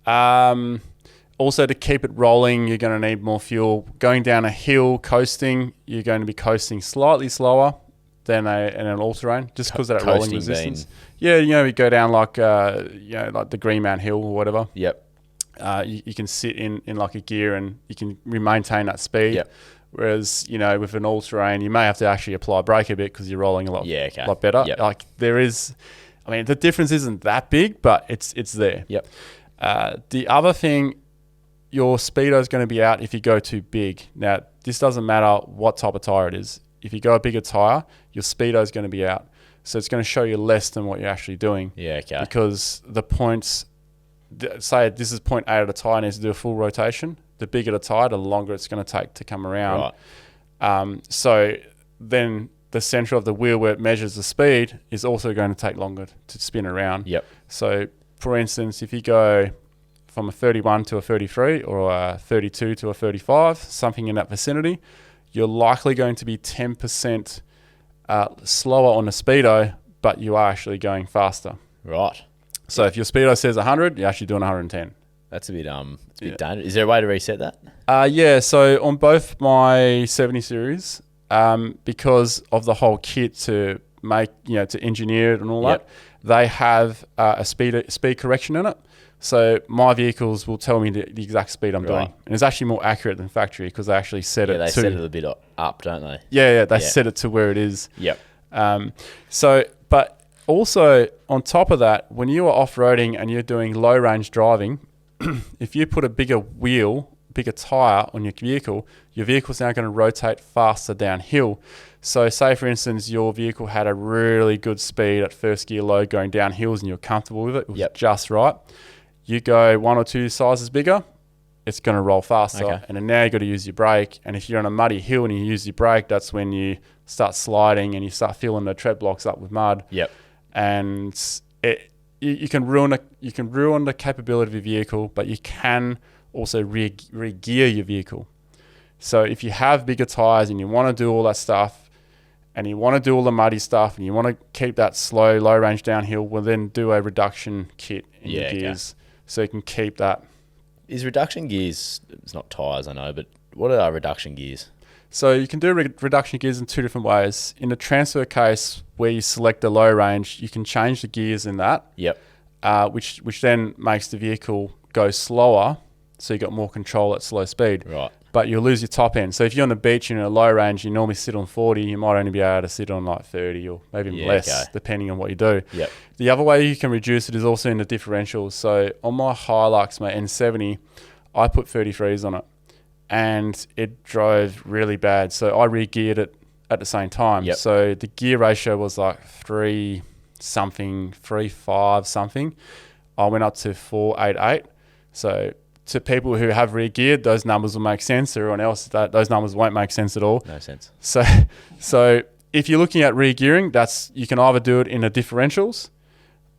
[SPEAKER 2] Also, to keep it rolling, you're going to need more fuel. Going down a hill, coasting, you're going to be coasting slightly slower than an all-terrain, just because of that rolling resistance. Yeah, you go down like the Green Mount Hill or whatever.
[SPEAKER 1] Yep.
[SPEAKER 2] You can sit in like a gear and you can maintain that speed.
[SPEAKER 1] Yep.
[SPEAKER 2] Whereas, with an all-terrain, you may have to actually apply brake a bit because you're rolling a lot better.
[SPEAKER 1] Yep.
[SPEAKER 2] Like there is, the difference isn't that big, but it's there.
[SPEAKER 1] Yep.
[SPEAKER 2] The other thing, your speedo is going to be out if you go too big. Now, this doesn't matter what type of tyre it is. If you go a bigger tyre, your speedo is going to be out. So it's going to show you less than what you're actually doing.
[SPEAKER 1] Yeah, okay.
[SPEAKER 2] Because the points, say this is point A of the tyre, needs to do a full rotation. The bigger the tyre, the longer it's going to take to come around. Right. So then the center of the wheel where it measures the speed is also going to take longer to spin around.
[SPEAKER 1] Yep.
[SPEAKER 2] So, for instance, if you go from a 31 to a 33 or a 32 to a 35, something in that vicinity, you're likely going to be 10% slower on the speedo, but you are actually going faster.
[SPEAKER 1] Right.
[SPEAKER 2] So if your speedo says 100, you're actually doing 110.
[SPEAKER 1] That's a bit dangerous. Is there a way to reset that?
[SPEAKER 2] Yeah. So on both my 70 series, because of the whole kit to make, to engineer it and all that, they have a speed correction in it. So my vehicles will tell me the exact speed I'm doing. And it's actually more accurate than factory because they actually set it to...
[SPEAKER 1] they set it a bit up, don't they?
[SPEAKER 2] Yeah, they set it to where it is.
[SPEAKER 1] Yep.
[SPEAKER 2] But also on top of that, when you are off-roading and you're doing low-range driving, if you put a bigger tyre on your vehicle's now going to rotate faster downhill. So say, for instance, your vehicle had a really good speed at first gear low going down hills and you're comfortable with it. It was just right. You go 1 or 2 sizes bigger, it's going to roll faster. Okay. And then now you've got to use your brake. And if you're on a muddy hill and you use your brake, that's when you start sliding and you start filling the tread blocks up with mud.
[SPEAKER 1] Yep.
[SPEAKER 2] And you can ruin the capability of your vehicle, but you can also re-gear your vehicle. So if you have bigger tires and you want to do all that stuff and you want to do all the muddy stuff and you want to keep that slow, low range downhill, well then do a reduction kit in your gears so you can keep that.
[SPEAKER 1] Is reduction gears, it's not tires I know, but what are reduction gears?
[SPEAKER 2] So you can do reduction gears in 2 different ways. In the transfer case where you select the low range, you can change the gears in that.
[SPEAKER 1] Yep.
[SPEAKER 2] Which then makes the vehicle go slower, so you got more control at slow speed.
[SPEAKER 1] Right.
[SPEAKER 2] But you'll lose your top end. So if you're on the beach and in a low range, you normally sit on 40, you might only be able to sit on like 30 or maybe less, depending on what you do.
[SPEAKER 1] Yep.
[SPEAKER 2] The other way you can reduce it is also in the differentials. So on my Hilux, my N70, I put 33s on it and it drove really bad. So I re-geared it at the same time.
[SPEAKER 1] Yep.
[SPEAKER 2] So the gear ratio was like 3.5 something. I went up to 4.88. So to people who have re-geared, those numbers will make sense. Everyone else, those numbers won't make sense at all.
[SPEAKER 1] No sense.
[SPEAKER 2] So if you're looking at re-gearing, you can either do it in the differentials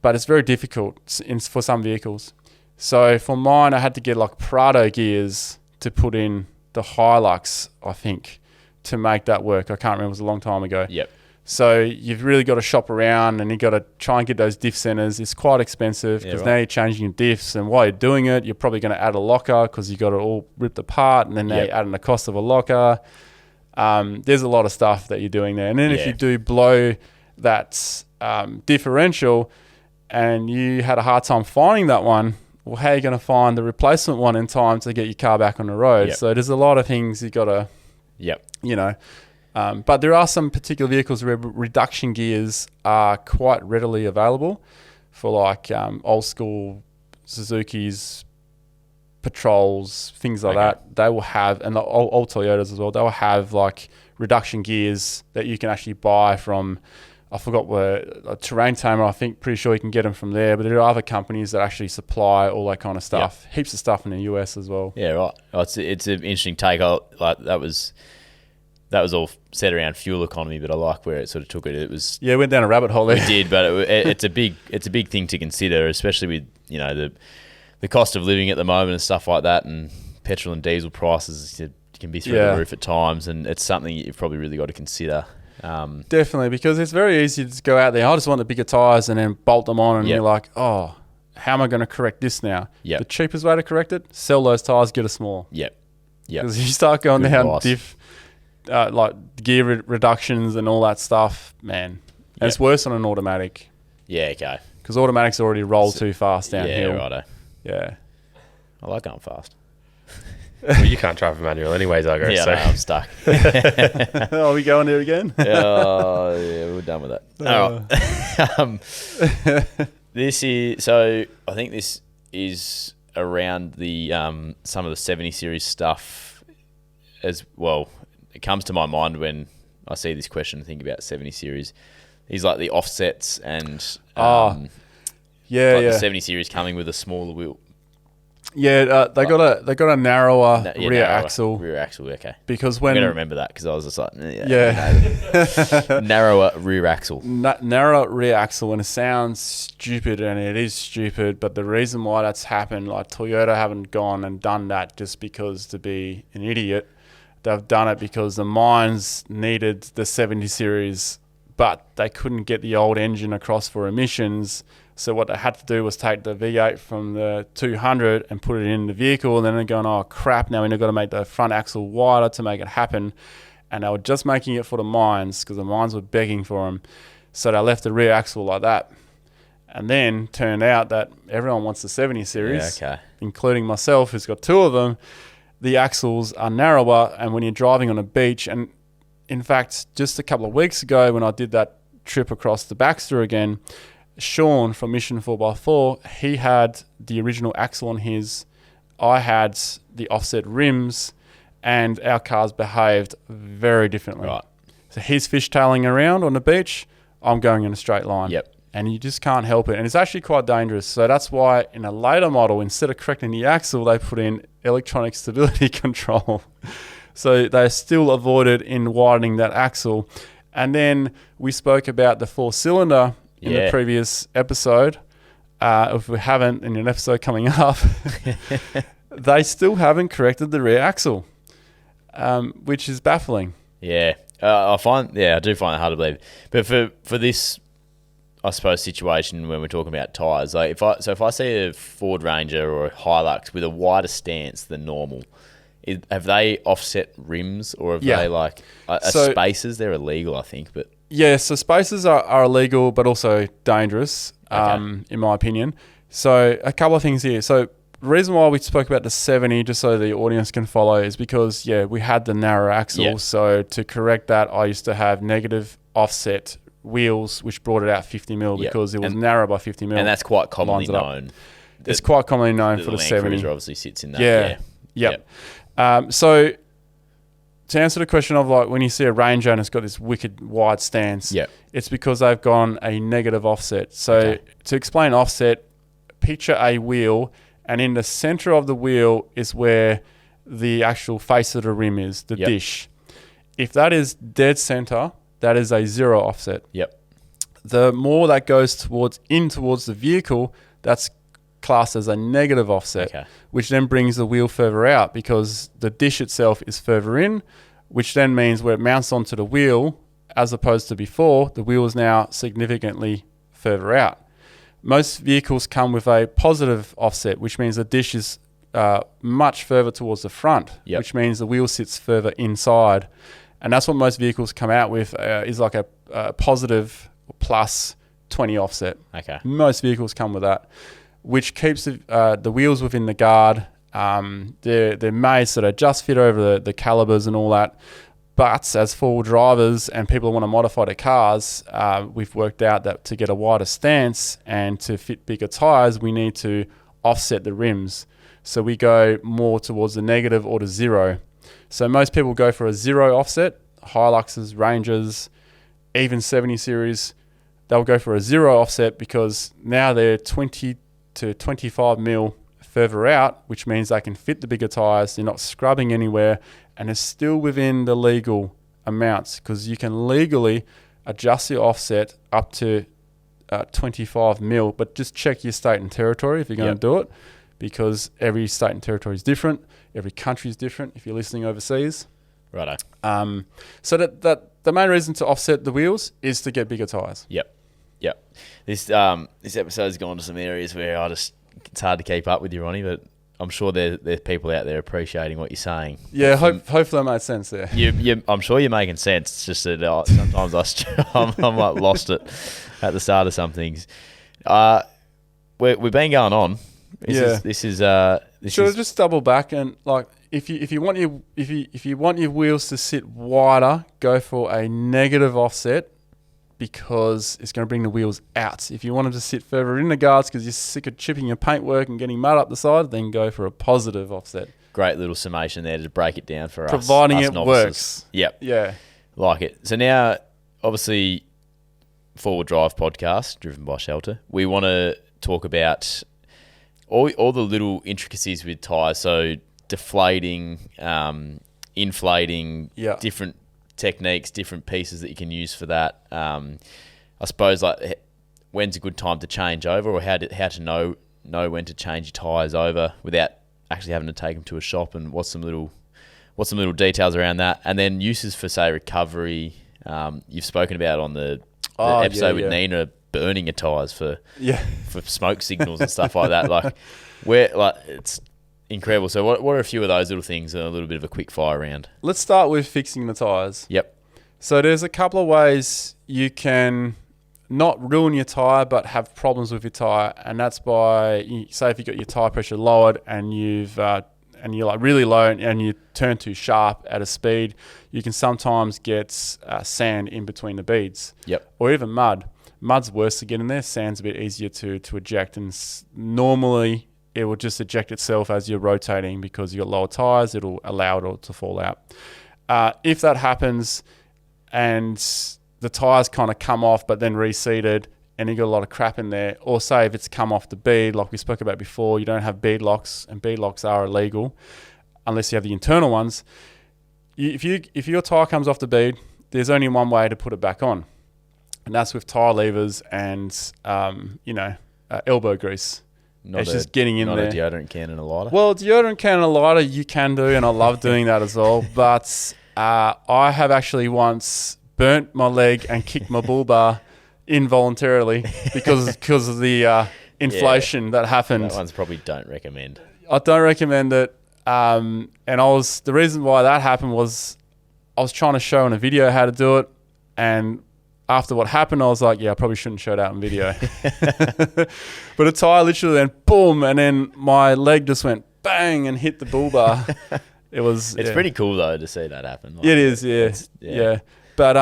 [SPEAKER 2] but it's very difficult for some vehicles. So for mine, I had to get like Prado gears to put in the Hilux, I think, to make that work. I can't remember, it was a long time ago.
[SPEAKER 1] Yep.
[SPEAKER 2] So you've really got to shop around and you've got to try and get those diff centers. It's quite expensive because now you're changing your diffs, and while you're doing it, you're probably going to add a locker because you've got it all ripped apart, and then they add in the cost of a locker. There's a lot of stuff that you're doing there. And then if you do blow that differential and you had a hard time finding that one, well, how are you going to find the replacement one in time to get your car back on the road? Yep. So there's a lot of things you got to, you know. But there are some particular vehicles where reduction gears are quite readily available for like old school Suzuki's, Patrols, things like that. They will have, and the old Toyotas as well, they will have like reduction gears that you can actually buy from, I forgot where, Terrain Tamer, I think, pretty sure you can get them from there. But there are other companies that actually supply all that kind of stuff. Heaps of stuff in the US as well.
[SPEAKER 1] Yeah, right. It's an interesting take. Like that was all set around fuel economy, but I like where it sort of took it. It was
[SPEAKER 2] it went down a rabbit hole there.
[SPEAKER 1] It did, but it's a big thing to consider, especially with, you know, the cost of living at the moment and stuff like that, and petrol and diesel prices can be through the roof at times, and it's something you've probably really got to consider.
[SPEAKER 2] Definitely, because it's very easy to just go out there, I just want the bigger tyres, and then bolt them on, and you're like, oh, how am I going to correct this now? The cheapest way to correct it, sell those tyres, get a small. Because you start going down diff, like gear reductions and all that stuff, man. And it's worse on an automatic.
[SPEAKER 1] Okay.
[SPEAKER 2] Because automatics already roll too fast downhill.
[SPEAKER 1] Yeah, righto.
[SPEAKER 2] Yeah.
[SPEAKER 1] I like going fast.
[SPEAKER 3] Well, you can't drive a manual anyways, I guess.
[SPEAKER 1] Yeah, no, I'm stuck.
[SPEAKER 2] Are we going there again?
[SPEAKER 1] Oh, yeah, we're done with that. I think this is around the some of the 70 series stuff as well. It comes to my mind when I see this question and think about 70 series. These like the offsets and the 70 series coming with a smaller wheel.
[SPEAKER 2] Yeah, they got a narrower rear axle.
[SPEAKER 1] Rear axle, okay.
[SPEAKER 2] Because when
[SPEAKER 1] I'm gonna remember that because I was just like, narrower rear axle.
[SPEAKER 2] Narrow rear axle, and it sounds stupid, and it is stupid. But the reason why that's happened, like Toyota haven't gone and done that just because to be an idiot. They've done it because the mines needed the 70 series, but they couldn't get the old engine across for emissions. So what they had to do was take the V8 from the 200 and put it in the vehicle, and then they're going, oh crap, now we've got to make the front axle wider to make it happen. And they were just making it for the mines because the mines were begging for them. So they left the rear axle like that. And then turned out that everyone wants the 70 series, including myself, who's got two of them. The axles are narrower, and when you're driving on a beach, and in fact, just a couple of weeks ago when I did that trip across the Baxter again, Sean from Mission 4x4, he had the original axle on his. I had the offset rims, and our cars behaved very differently.
[SPEAKER 1] Right.
[SPEAKER 2] So he's fishtailing around on the beach, I'm going in a straight line.
[SPEAKER 1] Yep.
[SPEAKER 2] And you just can't help it. And it's actually quite dangerous. So that's why in a later model, instead of correcting the axle, they put in electronic stability control. So they still avoided in widening that axle. And then we spoke about the 4-cylinder in the previous episode. If we haven't, in an episode coming up, they still haven't corrected the rear axle, which is baffling.
[SPEAKER 1] Yeah. I do find it hard to believe. But for this, I suppose, situation when we're talking about tyres, like if I see a Ford Ranger or a Hilux with a wider stance than normal, have they offset rims, or have they like spacers? They're illegal, I think. But
[SPEAKER 2] so spacers are illegal, but also dangerous, in my opinion. So a couple of things here. So the reason why we spoke about the 70, just so the audience can follow, is because we had the narrow axle. Yeah. So to correct that, I used to have negative offset wheels, which brought it out 50 mil because it was narrow by 50 mil.
[SPEAKER 1] And that's quite commonly known.
[SPEAKER 2] It's quite commonly known for the 70.
[SPEAKER 1] Cruiser obviously sits in that.
[SPEAKER 2] Yep. So to answer the question of like when you see a Ranger and it's got this wicked wide stance, it's because they've gone a negative offset. So to explain offset, picture a wheel, and in the center of the wheel is where the actual face of the rim is, the dish. If that is dead center, that is a 0 offset.
[SPEAKER 1] Yep.
[SPEAKER 2] the more that goes towards the vehicle, that's classed as a negative offset, which then brings the wheel further out because the dish itself is further in, which then means where it mounts onto the wheel, as opposed to before, the wheel is now significantly further out. Most vehicles come with a positive offset, which means the dish is much further towards the front, which means the wheel sits further inside. And that's what most vehicles come out with, is like a positive plus 20 offset. Most vehicles come with that, which keeps the wheels within the guard. They're made so they just fit over the calibers and all that. But as four-wheel drivers and people who want to modify their cars, we've worked out that to get a wider stance and to fit bigger tyres, we need to offset the rims. So we go more towards the negative or the zero. So most people go for a zero offset. Hiluxes, Rangers, even 70 series, they'll go for a zero offset because now they're 20 to 25 mil further out, which means they can fit the bigger tyres. They're not scrubbing anywhere, and it's still within the legal amounts because you can legally adjust your offset up to 25 mil, but just check your state and territory if you're going to do it, because every state and territory is different. Every country is different if you're listening overseas.
[SPEAKER 1] Righto.
[SPEAKER 2] So that the main reason to offset the wheels is to get bigger tyres.
[SPEAKER 1] Yep. This episode's gone to some areas where it's hard to keep up with you, Ronnie, but I'm sure there's people out there appreciating what you're saying.
[SPEAKER 2] Yeah, hopefully I made sense there.
[SPEAKER 1] I'm sure you're making sense. It's just that sometimes I'm like lost it at the start of some things. We've been going on. This is.
[SPEAKER 2] Should I just double back and like if you want your wheels to sit wider, go for a negative offset because it's going to bring the wheels out. If you want them to sit further in the guards because you're sick of chipping your paintwork and getting mud up the side, then go for a positive offset.
[SPEAKER 1] Great little summation there to break it down for
[SPEAKER 2] providing
[SPEAKER 1] us
[SPEAKER 2] it
[SPEAKER 1] novices.
[SPEAKER 2] Works.
[SPEAKER 1] Yep.
[SPEAKER 2] Yeah.
[SPEAKER 1] Like it. So now, obviously, Forward Drive podcast driven by Shelter. We want to talk about all the little intricacies with tyres. So deflating, inflating, different techniques, different pieces that you can use for that. I suppose like when's a good time to change over, or how to know when to change your tyres over without actually having to take them to a shop, and what's some little details around that, and then uses for say recovery. You've spoken about on the episode with Nina burning your tyres for smoke signals and stuff like that. Like it's incredible. So what are a few of those little things? A little bit of a quick fire round.
[SPEAKER 2] Let's start with fixing the tyres.
[SPEAKER 1] Yep.
[SPEAKER 2] So there's a couple of ways you can not ruin your tyre but have problems with your tyre, and that's by, say if you've got your tyre pressure lowered and you're like really low and you turn too sharp at a speed, you can sometimes get sand in between the beads.
[SPEAKER 1] Yep.
[SPEAKER 2] Or even mud. Mud's worse to get in there. Sand's a bit easier to eject, and normally it will just eject itself as you're rotating because you've got lower tyres. It'll allow it all to fall out. If that happens and the tyres kind of come off but then reseated and you got a lot of crap in there, or say if it's come off the bead, like we spoke about before, you don't have bead locks, and bead locks are illegal unless you have the internal ones. If your tyre comes off the bead, there's only one way to put it back on, and that's with tyre levers and elbow grease. It's just getting in there.
[SPEAKER 1] Not a deodorant can and a lighter?
[SPEAKER 2] Well, deodorant can and a lighter you can do, and I love doing that as well. But I have actually once burnt my leg and kicked my bull bar involuntarily because of the inflation that happened.
[SPEAKER 1] That one's probably don't recommend.
[SPEAKER 2] I don't recommend it. And the reason why that happened was I was trying to show in a video how to do it, and after what happened, I was like, I probably shouldn't show it out in video. But a tyre literally went boom, and then my leg just went bang and hit the bull bar. It's
[SPEAKER 1] pretty cool though to see that happen.
[SPEAKER 2] Like, it is, yeah. But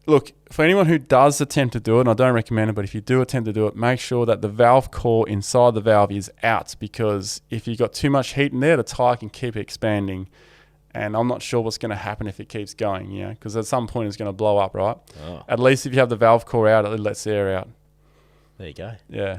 [SPEAKER 2] look, for anyone who does attempt to do it, and I don't recommend it, but if you do attempt to do it, make sure that the valve core inside the valve is out, because if you've got too much heat in there, the tyre can keep expanding. And I'm not sure what's going to happen if it keeps going, because at some point it's going to blow up, right? Oh. At least if you have the valve core out, it lets the air out.
[SPEAKER 1] There you go.
[SPEAKER 2] Yeah.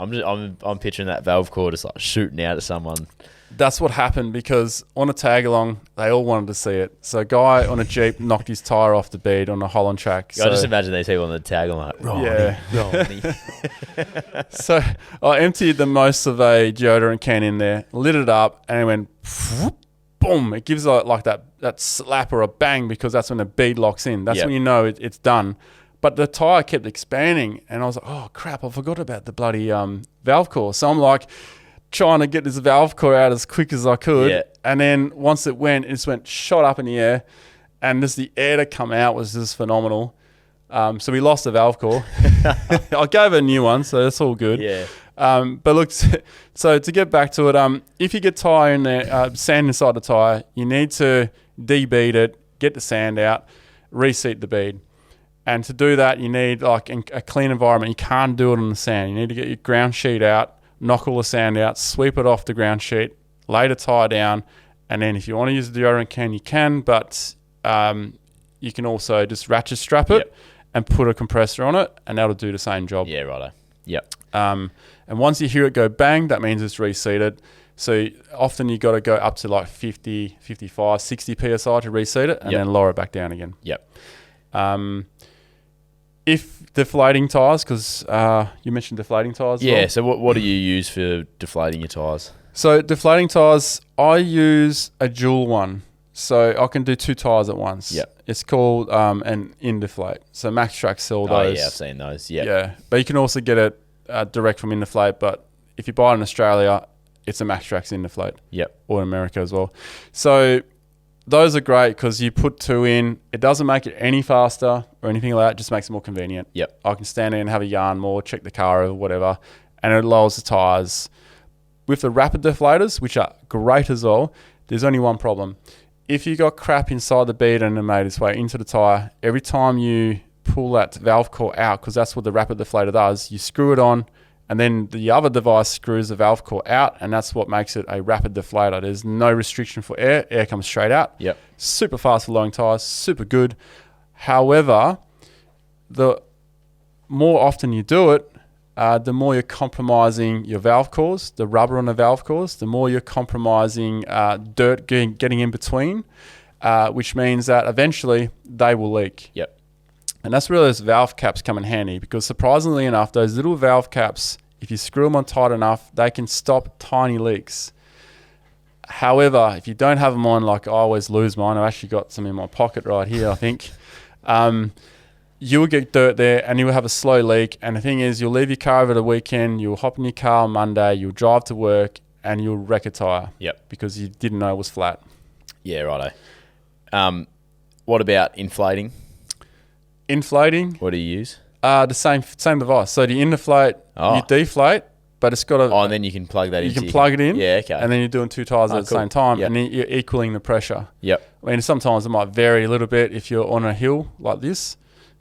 [SPEAKER 1] I'm picturing that valve core just like shooting out at someone.
[SPEAKER 2] That's what happened because on a tag along, they all wanted to see it. So a guy on a Jeep knocked his tyre off the bead on a Holland track.
[SPEAKER 1] I just imagine these people on the tag along like, Ronny.
[SPEAKER 2] So I emptied the most of a deodorant can in there, lit it up, and it went boom. It gives like that slap or a bang because that's when the bead locks in. That's when you know it's done. But the tyre kept expanding, and I was like, oh, crap, I forgot about the bloody valve core. So I'm like trying to get this valve core out as quick as I could. Yeah. And then once it just went shot up in the air, and just the air to come out was just phenomenal. So we lost the valve core. I gave it a new one, so that's all good.
[SPEAKER 1] Yeah.
[SPEAKER 2] But look, so to get back to it, if you get tyre in there, sand inside the tyre, you need to de-bead it, get the sand out, reseat the bead. And to do that, you need like a clean environment. You can't do it on the sand. You need to get your ground sheet out, knock all the sand out, sweep it off the ground sheet, lay the tyre down, and then if you want to use the deodorant can, you can, but you can also just ratchet strap it and put a compressor on it, and that'll do the same job.
[SPEAKER 1] Yeah, righto. Yep.
[SPEAKER 2] And once you hear it go bang, that means it's reseated. So often you got to go up to like 50, 55, 60 PSI to reseat it, and then lower it back down again.
[SPEAKER 1] Yep.
[SPEAKER 2] If deflating tyres, because you mentioned deflating tyres.
[SPEAKER 1] Yeah,
[SPEAKER 2] well.
[SPEAKER 1] so what do you use for deflating your tyres?
[SPEAKER 2] So deflating tyres, I use a dual one. So I can do 2 tyres at once.
[SPEAKER 1] Yep.
[SPEAKER 2] It's called an in-deflate. So Max Track sell those.
[SPEAKER 1] Oh, yeah, I've seen those. Yep.
[SPEAKER 2] Yeah, but you can also get it direct from in-deflate. But if you buy it in Australia, it's a Max Track's in-deflate.
[SPEAKER 1] Yep.
[SPEAKER 2] Or in America as well. So those are great because you put 2 in. It doesn't make it any faster or anything like that. It just makes it more convenient.
[SPEAKER 1] Yep.
[SPEAKER 2] I can stand there and have a yarn more, check the car or whatever, and it lowers the tyres. With the rapid deflators, which are great as well, there's only one problem. If you got crap inside the bead and it made its way into the tyre, every time you pull that valve core out, because that's what the rapid deflator does, you screw it on, and then the other device screws the valve core out, and that's what makes it a rapid deflator. There's no restriction for air. Air comes straight out.
[SPEAKER 1] Yep.
[SPEAKER 2] Super fast for lowering tyres, super good. However, the more often you do it, the more you're compromising your valve cores, the rubber on the valve cores, the more you're compromising dirt getting in between, which means that eventually they will leak.
[SPEAKER 1] Yep.
[SPEAKER 2] And that's where those valve caps come in handy because surprisingly enough, those little valve caps, if you screw them on tight enough, they can stop tiny leaks. However, if you don't have them on, like I always lose mine, I've actually got some in my pocket right here, I think. You will get dirt there and you will have a slow leak. And the thing is, you'll leave your car over the weekend, you'll hop in your car on Monday, you'll drive to work and you'll wreck a tyre.
[SPEAKER 1] Yep.
[SPEAKER 2] Because you didn't know it was flat.
[SPEAKER 1] Yeah, righto. What about inflating?
[SPEAKER 2] Inflating?
[SPEAKER 1] What do you use?
[SPEAKER 2] The same device. So the inflate, you deflate, but it's got a...
[SPEAKER 1] Oh, and then you can plug that in.
[SPEAKER 2] You can plug it in.
[SPEAKER 1] Yeah, okay.
[SPEAKER 2] And then you're doing 2 tyres at the same time.
[SPEAKER 1] Yep.
[SPEAKER 2] And then you're equaling the pressure.
[SPEAKER 1] Yep.
[SPEAKER 2] I mean, sometimes it might vary a little bit if you're on a hill like this.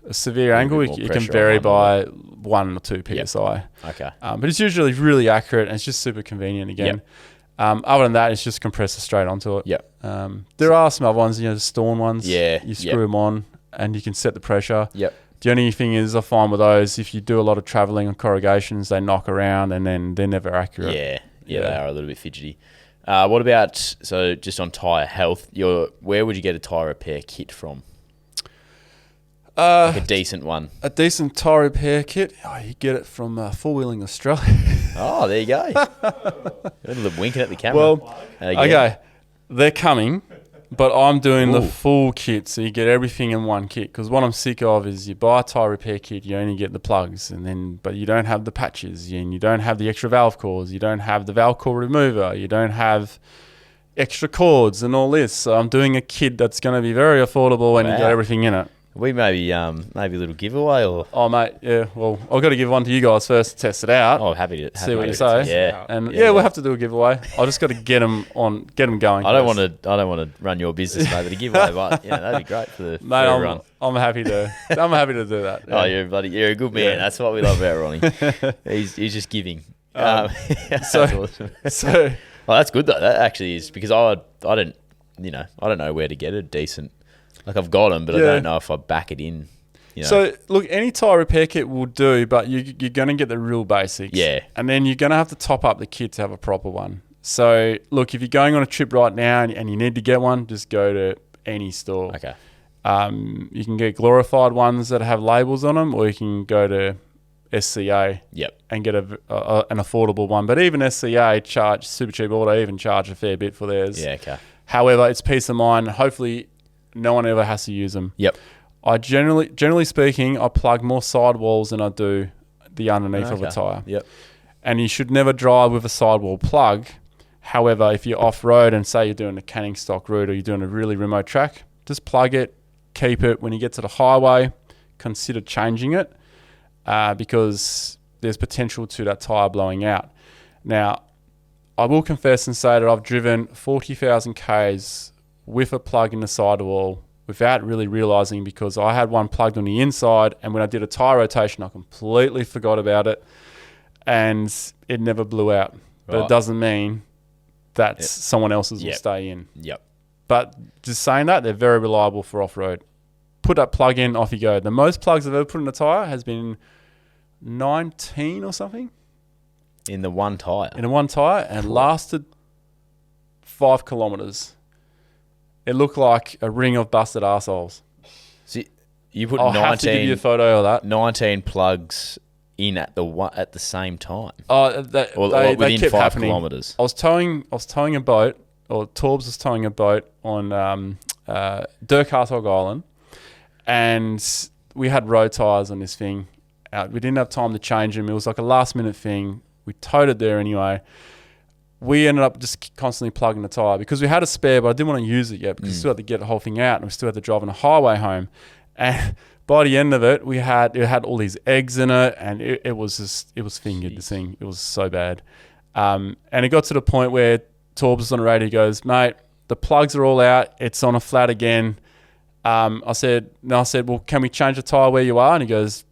[SPEAKER 2] A severe angle, you can vary by 1 or 2 PSI.
[SPEAKER 1] Yep. Okay.
[SPEAKER 2] But it's usually really accurate and it's just super convenient again. Yep. Other than that, it's just compressor straight onto it.
[SPEAKER 1] Yep.
[SPEAKER 2] There are some other ones, the Storm ones.
[SPEAKER 1] Yeah.
[SPEAKER 2] You screw them on and you can set the pressure.
[SPEAKER 1] Yep.
[SPEAKER 2] The only thing is I find with those, if you do a lot of travelling on corrugations, they knock around and then they're never accurate.
[SPEAKER 1] Yeah, they are a little bit fidgety. What about, so just on tyre health, where would you get a tyre repair kit from? Like a decent one.
[SPEAKER 2] A decent tyre repair kit? Oh, you get it from Four Wheeling Australia.
[SPEAKER 1] Oh, there you go. A little winking at the camera.
[SPEAKER 2] Well, okay, they're coming. But I'm doing the full kit, so you get everything in one kit. Because what I'm sick of is you buy a tyre repair kit, you only get the plugs, but you don't have the patches, and you don't have the extra valve cores, you don't have the valve core remover, you don't have extra cords and all this. So I'm doing a kit that's going to be very affordable and you got everything in it.
[SPEAKER 1] We maybe a little giveaway or...
[SPEAKER 2] Oh, mate, yeah. Well, I've got to give one to you guys first to test it out.
[SPEAKER 1] Oh, happy to
[SPEAKER 2] see what you say.
[SPEAKER 1] Yeah,
[SPEAKER 2] and we'll have to do a giveaway. I just got to get them going.
[SPEAKER 1] I don't want to run your business, mate, but a giveaway, but that'd be great for the
[SPEAKER 2] everyone. I'm happy to. I'm happy to do that.
[SPEAKER 1] Yeah. Oh, you're a good man. Yeah. That's what we love about Ronny. He's just giving. That's awesome. Well, that's good though. That actually is because I don't know where to get a decent. Like I've got them, but I don't know if I back it in. You know?
[SPEAKER 2] So, look, any tyre repair kit will do, but you're going to get the real basics.
[SPEAKER 1] Yeah.
[SPEAKER 2] And then you're going to have to top up the kit to have a proper one. So, look, if you're going on a trip right now and you need to get one, just go to any store.
[SPEAKER 1] Okay.
[SPEAKER 2] You can get glorified ones that have labels on them, or you can go to SCA and get an affordable one. But even SCA charge super cheap auto, even charge a fair bit for theirs.
[SPEAKER 1] Yeah, okay.
[SPEAKER 2] However, it's peace of mind. Hopefully, no one ever has to use them.
[SPEAKER 1] Yep.
[SPEAKER 2] I generally speaking, I plug more sidewalls than I do the underneath of a tyre.
[SPEAKER 1] Yep.
[SPEAKER 2] And you should never drive with a sidewall plug. However, if you're off-road and say you're doing a canning stock route or you're doing a really remote track, just plug it, keep it. When you get to the highway, consider changing it because there's potential to that tyre blowing out. Now, I will confess and say that I've driven 40,000 Ks with a plug in the sidewall without really realising, because I had one plugged on the inside, and when I did a tyre rotation, I completely forgot about it and it never blew out. But it doesn't mean that someone else's will stay in.
[SPEAKER 1] Yep.
[SPEAKER 2] But just saying that, they're very reliable for off-road. Put that plug in, off you go. The most plugs I've ever put in a tyre has been 19 or something.
[SPEAKER 1] In the one tyre?
[SPEAKER 2] In a one tyre, and lasted 5 kilometres. It looked like a ring of busted arseholes.
[SPEAKER 1] So you put
[SPEAKER 2] I'll have to give you a photo of that.
[SPEAKER 1] 19 plugs in at the same time.
[SPEAKER 2] They
[SPEAKER 1] within
[SPEAKER 2] kept
[SPEAKER 1] 5
[SPEAKER 2] happening.
[SPEAKER 1] kilometres.
[SPEAKER 2] I was towing a boat, or Torbs was towing a boat on Dirk-Hartog Island, and we had road tyres on this thing. We didn't have time to change them. It was like a last minute thing. We towed it there anyway. We ended up just constantly plugging the tyre because we had a spare, but I didn't want to use it yet because we still had to get the whole thing out, and we still had to drive on a highway home. And by the end of it, it had all these eggs in it, and it was fingered. This thing, it was so bad. And it got to the point where Torbs was on the radio. He goes, "Mate, the plugs are all out. It's on a flat again." I said, "Well, can we change the tyre where you are?" And he goes,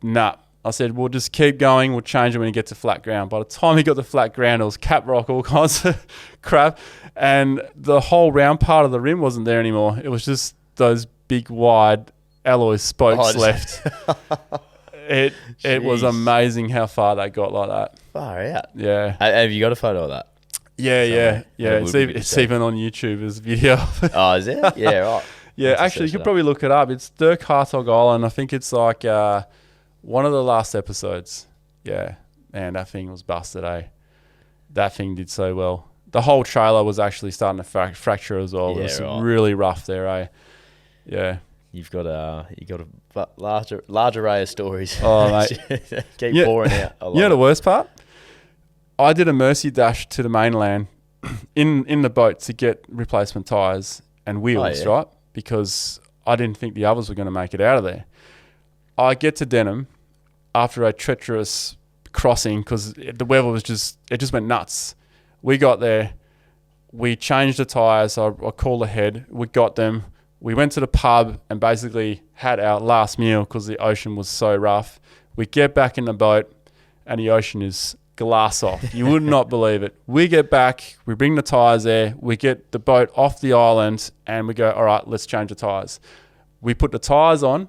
[SPEAKER 2] "Nah." I said, "We'll just keep going. We'll change it when you get to flat ground." By the time he got to flat ground, it was cap rock, all kinds of crap, and the whole round part of the rim wasn't there anymore. It was just those big wide alloy spokes left. It was amazing how far they got like that.
[SPEAKER 1] Far out.
[SPEAKER 2] Yeah.
[SPEAKER 1] Have you got a photo of that?
[SPEAKER 2] Yeah. It's even on YouTube as video.
[SPEAKER 1] Oh, is it? Yeah, right.
[SPEAKER 2] Yeah, actually, you could probably look it up. It's Dirk-Hartog Island. I think it's like one of the last episodes. Yeah, man, that thing was busted, eh? That thing did so well. The whole trailer was actually starting to fracture as well. It was really rough there, eh? Yeah.
[SPEAKER 1] You've got a large array of stories.
[SPEAKER 2] Oh, mate.
[SPEAKER 1] Keep pouring out.
[SPEAKER 2] You know the worst part? I did a mercy dash to the mainland in the boat to get replacement tyres and wheels, right? Because I didn't think the others were going to make it out of there. I get to Denham after a treacherous crossing because the weather was just went nuts. We got there. We changed the tyres. I called ahead. We got them. We went to the pub and basically had our last meal because the ocean was so rough. We get back in the boat and the ocean is glass off. You would not believe it. We get back, we bring the tyres there, we get the boat off the island and we go, all right, let's change the tyres. We put the tyres on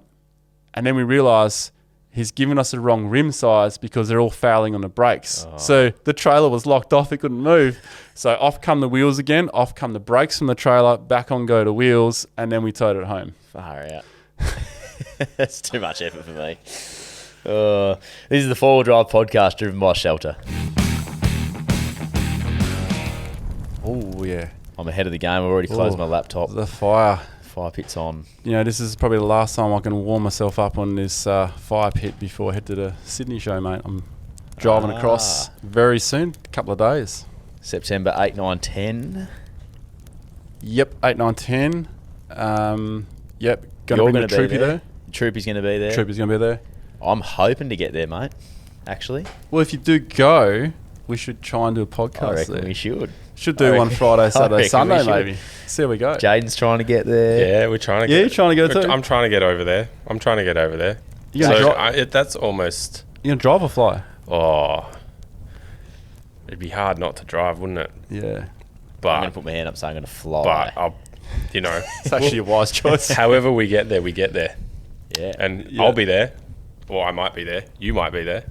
[SPEAKER 2] and then we realise he's given us the wrong rim size because they're all fouling on the brakes. Oh. So the trailer was locked off, it couldn't move. So off come the wheels again, off come the brakes from the trailer, back on go the wheels, and then we towed it home.
[SPEAKER 1] Far out. That's too much effort for me. This is the 4-Wheel Drive podcast driven by Shelter.
[SPEAKER 2] Oh, yeah.
[SPEAKER 1] I'm ahead of the game. I've already closed my laptop.
[SPEAKER 2] The fire
[SPEAKER 1] pit's on.
[SPEAKER 2] You know, this is probably the last time I can warm myself up on this fire pit before I head to the Sydney show, mate. I'm driving across very soon, a couple of days.
[SPEAKER 1] September 8, 9, 10.
[SPEAKER 2] Yep, 8, 9, 10. Yep, going to bring the Troopy there.
[SPEAKER 1] Troopy's going to be there.
[SPEAKER 2] Troopy's going to be there.
[SPEAKER 1] I'm hoping to get there, mate, actually.
[SPEAKER 2] Well, if you do go, we should try and do a podcast
[SPEAKER 1] I reckon
[SPEAKER 2] there.
[SPEAKER 1] we should.
[SPEAKER 2] Should do one Friday, Saturday, Sunday, maybe. See how we go.
[SPEAKER 1] Jaden's trying to get there.
[SPEAKER 3] Yeah, we're trying to get
[SPEAKER 2] there. Yeah, you're trying to go too?
[SPEAKER 3] I'm trying to get over there. That's almost...
[SPEAKER 2] You going to drive or fly?
[SPEAKER 3] Oh, it'd be hard not to drive, wouldn't it?
[SPEAKER 2] Yeah.
[SPEAKER 3] But
[SPEAKER 1] I'm going to put my hand up saying I'm going to fly.
[SPEAKER 3] But, I'll,
[SPEAKER 2] it's actually a wise choice.
[SPEAKER 3] However we get there, we get there.
[SPEAKER 1] Yeah.
[SPEAKER 3] And I'll be there. Or I might be there. You might be there.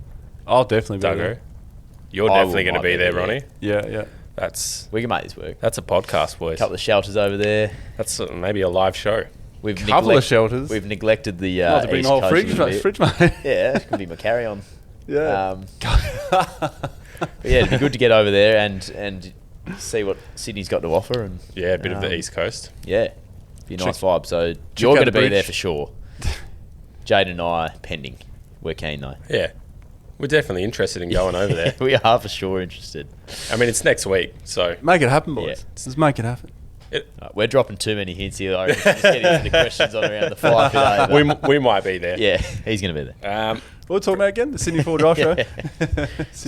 [SPEAKER 2] I'll definitely be
[SPEAKER 3] Duggo.
[SPEAKER 2] there.
[SPEAKER 3] You're definitely going to be there, Ronny.
[SPEAKER 2] Yeah.
[SPEAKER 1] We can make this work.
[SPEAKER 3] That's a podcast, boys.
[SPEAKER 1] A couple of shelters over there.
[SPEAKER 3] That's maybe a live show.
[SPEAKER 2] Couple of shelters.
[SPEAKER 1] We've neglected the
[SPEAKER 2] to bring
[SPEAKER 1] East
[SPEAKER 2] the whole
[SPEAKER 1] Coast
[SPEAKER 2] fridge, mate.
[SPEAKER 1] Yeah, that could be my carry-on.
[SPEAKER 2] Yeah.
[SPEAKER 1] But yeah, it'd be good to get over there and see what Sydney's got to offer. And
[SPEAKER 3] a bit of the East Coast.
[SPEAKER 1] Yeah, be a nice vibe. So you're going to be there for sure. Jade and I, pending. We're keen though.
[SPEAKER 3] Yeah. We're definitely interested in going over there.
[SPEAKER 1] We are for sure interested.
[SPEAKER 3] I mean, it's next week, so...
[SPEAKER 2] Make it happen, boys.
[SPEAKER 1] Yeah.
[SPEAKER 2] Just make it happen.
[SPEAKER 1] We're dropping too many hints here. I reckon. Just getting into the questions on around the fire pit.
[SPEAKER 3] We might be there.
[SPEAKER 1] Yeah, he's going to be there.
[SPEAKER 2] What are we talking about again? The Sydney 4-Drive show?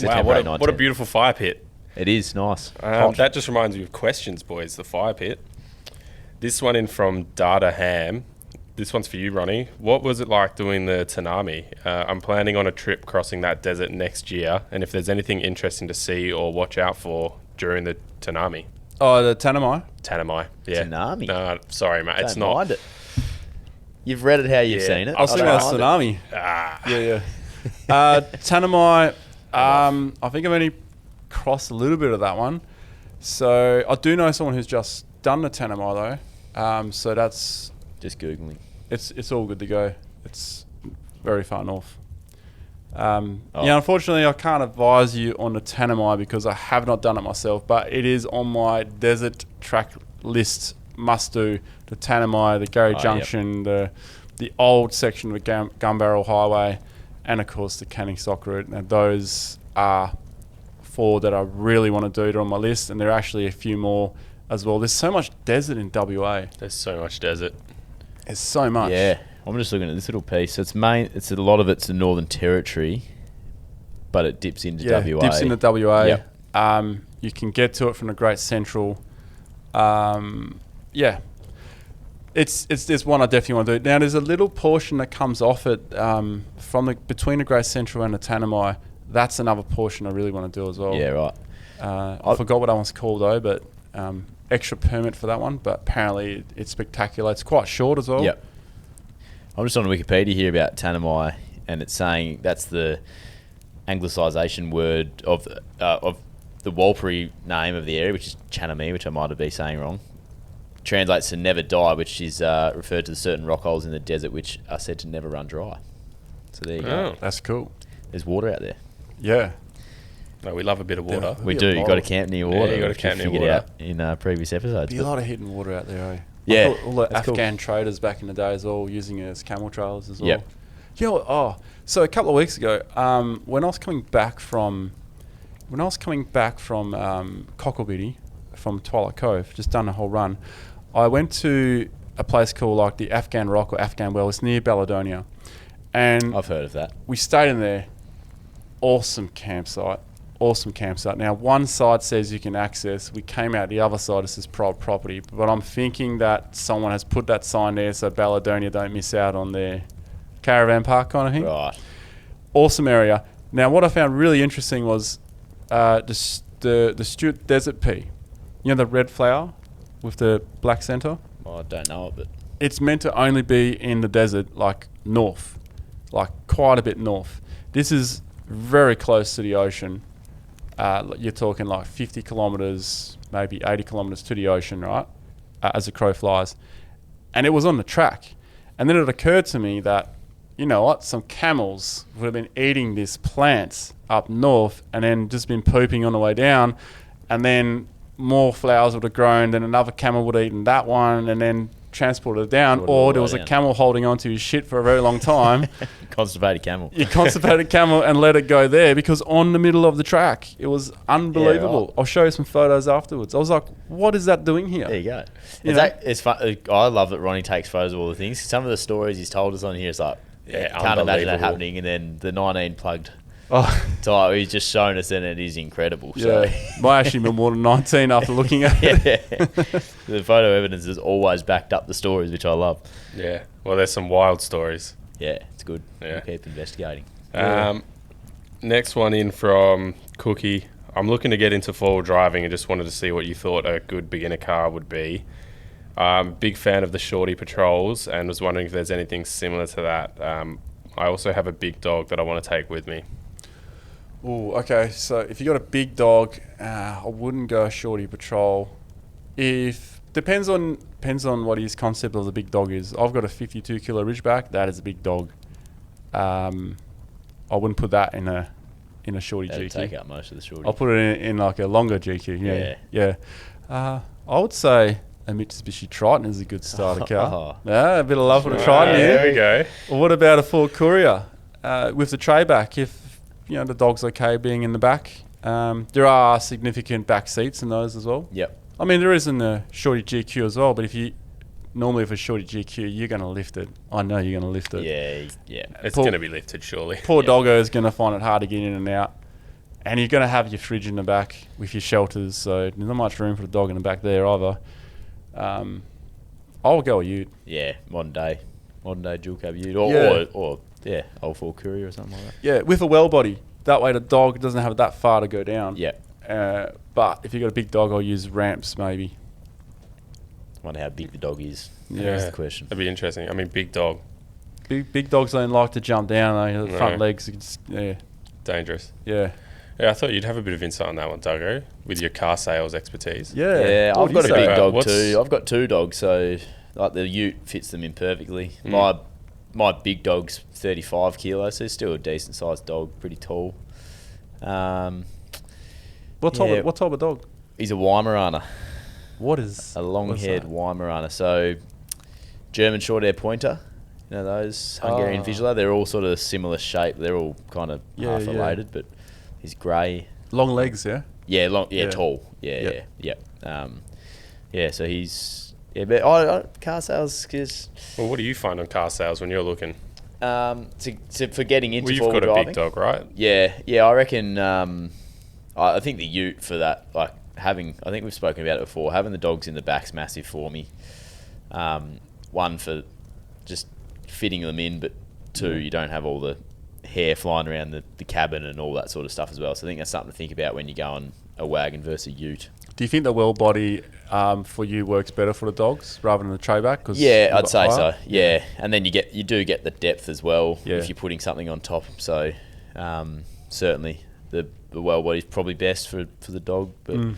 [SPEAKER 3] Wow, what a beautiful fire pit.
[SPEAKER 1] It is nice.
[SPEAKER 3] That just reminds me of questions, boys. The fire pit. This one in from Data Ham. This one's for you, Ronny. What was it like doing the Tanami? I'm planning on a trip crossing that desert next year, and if there's anything interesting to see or watch out for during the Tanami.
[SPEAKER 2] Oh, the Tanami?
[SPEAKER 3] Tanami, yeah.
[SPEAKER 1] Tanami?
[SPEAKER 3] No, sorry, mate. It's
[SPEAKER 1] Don't
[SPEAKER 3] not.
[SPEAKER 1] mind it. You've read it how you've seen it.
[SPEAKER 2] I was thinking about Tsunami. Yeah. Tanami, I think I've only crossed a little bit of that one. So I do know someone who's just done the Tanami though. So that's...
[SPEAKER 1] Just Googling.
[SPEAKER 2] It's all good to go. It's very far north. Unfortunately, I can't advise you on the Tanami because I have not done it myself, but it is on my desert track list must do. The Tanami, the Gary Junction, the old section of the Gun Barrel Highway, and of course the Canning Stock route. Now those are 4 that I really want to do. They're on my list, and there are actually a few more as well. There's so much desert in WA.
[SPEAKER 3] There's so much desert.
[SPEAKER 2] There's so much.
[SPEAKER 1] Yeah, I'm just looking at this little piece. So it's a lot of it's the Northern Territory, but it dips into WA.
[SPEAKER 2] Dips into WA.
[SPEAKER 1] Yep.
[SPEAKER 2] You can get to it from the Great Central. It's one I definitely want to do. Now there's a little portion that comes off it between the Great Central and the Tanami. That's another portion I really want to do as well.
[SPEAKER 1] Yeah, right.
[SPEAKER 2] I forgot what that one's called though, but extra permit for that one. But apparently it's spectacular. It's quite short as well.
[SPEAKER 1] Yep. I'm just on Wikipedia here about Tanami, and it's saying that's the anglicisation word of the Walpurgis name of the area, which is Chanami, which I might have been saying wrong. Translates to never die, which is referred to the certain rock holes in the desert which are said to never run dry. So there you go.
[SPEAKER 2] That's cool.
[SPEAKER 1] There's water out there.
[SPEAKER 2] Yeah.
[SPEAKER 3] No, we love a bit of water.
[SPEAKER 1] We do. You've got to camp near water.
[SPEAKER 3] Yeah, you got to camp near water.
[SPEAKER 1] Out in previous episodes.
[SPEAKER 2] Be a lot of hidden water out there, eh?
[SPEAKER 1] Yeah.
[SPEAKER 2] All the Afghan traders back in the day as well, using it as camel trailers as well.
[SPEAKER 1] Yep.
[SPEAKER 2] So a couple of weeks ago, when I was coming back from Cocklebiddy, from Twilight Cove, just done a whole run, I went to a place called like the Afghan Rock or Afghan Well. It's near Balladonia, and
[SPEAKER 1] I've heard of that.
[SPEAKER 2] We stayed in there. Awesome campsite. Now, one side says you can access. We came out the other side. It says private property. But I'm thinking that someone has put that sign there so Balladonia don't miss out on their caravan park kind of thing.
[SPEAKER 1] Right.
[SPEAKER 2] Awesome area. Now, what I found really interesting was the Stewart Desert Pea. You know the red flower with the black centre?
[SPEAKER 1] Well, I don't know it, but...
[SPEAKER 2] It's meant to only be in the desert, like north. Like quite a bit north. This is very close to the ocean. You're talking like 50 kilometres, maybe 80 kilometres to the ocean, right? As the crow flies. And it was on the track. And then it occurred to me that, you know what, some camels would have been eating these plants up north and then just been pooping on the way down. And then more flowers would have grown, then another camel would have eaten that one and then transported it down. Or there was a camel holding onto his shit for a very long time.
[SPEAKER 1] Constipated camel.
[SPEAKER 2] You constipated camel and let it go there because on the middle of the track. It was unbelievable. Yeah, right. I'll show you some photos afterwards. I was like, what is that doing here?
[SPEAKER 1] There you go. It's fun. I love that Ronny takes photos of all the things. Some of the stories he's told us on here is like, can't imagine that happening. And then the 19 plugged tyre he's just shown us, and it is incredible.
[SPEAKER 2] Yeah. So. I actually been more than 19 after looking at it.
[SPEAKER 1] The photo evidence has always backed up the stories, which I love.
[SPEAKER 3] Yeah. Well, there's some wild stories.
[SPEAKER 1] Yeah, it's good.
[SPEAKER 3] Yeah.
[SPEAKER 1] We'll keep investigating.
[SPEAKER 3] Next one in from Cookie. I'm looking to get into four-wheel driving and just wanted to see what you thought a good beginner car would be. Big fan of the shorty patrols and was wondering if there's anything similar to that. I also have a big dog that I want to take with me.
[SPEAKER 2] Oh, okay. So if you got a big dog, I wouldn't go shorty patrol. If depends on what his concept of the big dog is. I've got a 52 kilo Ridgeback. That is a big dog. I wouldn't put that in a shorty
[SPEAKER 1] That'd
[SPEAKER 2] GQ.
[SPEAKER 1] take out most of the shorty.
[SPEAKER 2] I'll put it in like a longer GQ. Yeah. I would say a Mitsubishi Triton is a good starter car. Yeah, a bit of love for the Triton here.
[SPEAKER 3] There we go.
[SPEAKER 2] Well, what about a Ford Courier with the tray back? If the dog's okay being in the back, there are significant back seats in those as well.
[SPEAKER 1] Yep.
[SPEAKER 2] I mean, there is in the shorty GQ as well, but if a shorty GQ, you're going to lift it. I know you're going to lift it.
[SPEAKER 1] Yeah.
[SPEAKER 3] It's going to be lifted, surely.
[SPEAKER 2] Poor doggo is going to find it hard to get in and out. And you're going to have your fridge in the back with your shelters, so there's not much room for the dog in the back there either. I'll go a ute.
[SPEAKER 1] Yeah, modern day dual cab ute, or old Ford Courier or something like that.
[SPEAKER 2] Yeah, with a well body. That way the dog doesn't have that far to go down.
[SPEAKER 1] Yeah.
[SPEAKER 2] But if you've got a big dog, I'll use ramps maybe.
[SPEAKER 1] Wonder how big the dog is.
[SPEAKER 2] Yeah.
[SPEAKER 1] That's the question.
[SPEAKER 3] That'd be interesting. I mean, big dog.
[SPEAKER 2] Big dogs don't like to jump down. The front legs,
[SPEAKER 3] Dangerous.
[SPEAKER 2] Yeah.
[SPEAKER 3] Yeah, I thought you'd have a bit of insight on that one, Duggo, with your car sales expertise.
[SPEAKER 2] Yeah.
[SPEAKER 1] I've got a big dog
[SPEAKER 3] What's-
[SPEAKER 1] too. I've got two dogs, so like the ute fits them in perfectly. My big dog's 35 kilos, so he's still a decent sized dog, pretty tall.
[SPEAKER 2] What type of dog?
[SPEAKER 1] He's a Weimaraner,
[SPEAKER 2] What is
[SPEAKER 1] a long-haired Weimaraner. So German short-hair pointer. You know those Hungarian Vizsla? They're all sort of similar shape. They're all kind of half related, but he's grey.
[SPEAKER 2] long legs? Yeah.
[SPEAKER 1] Yeah, long. Yeah,
[SPEAKER 2] Yeah.
[SPEAKER 1] tall. Yeah. So he's but I car sales because
[SPEAKER 3] Well, what do you find on car sales when you're looking?
[SPEAKER 1] for getting into
[SPEAKER 3] Well, you've
[SPEAKER 1] four-wheel
[SPEAKER 3] got a
[SPEAKER 1] driving.
[SPEAKER 3] big dog, right?
[SPEAKER 1] Yeah. I reckon. I think the ute for that, like having. I think we've spoken about it before. Having the dogs in the back's massive for me. One for just fitting them in, but two, you don't have all the hair flying around the cabin and all that sort of stuff as well. So I think that's something to think about when you go on a wagon versus a ute.
[SPEAKER 2] Do you think the well body for you works better for the dogs rather than the tray back?
[SPEAKER 1] Yeah, I'd say so. Yeah, and then you do get the depth as well if you're putting something on top. So certainly the well body is probably best for the dog. But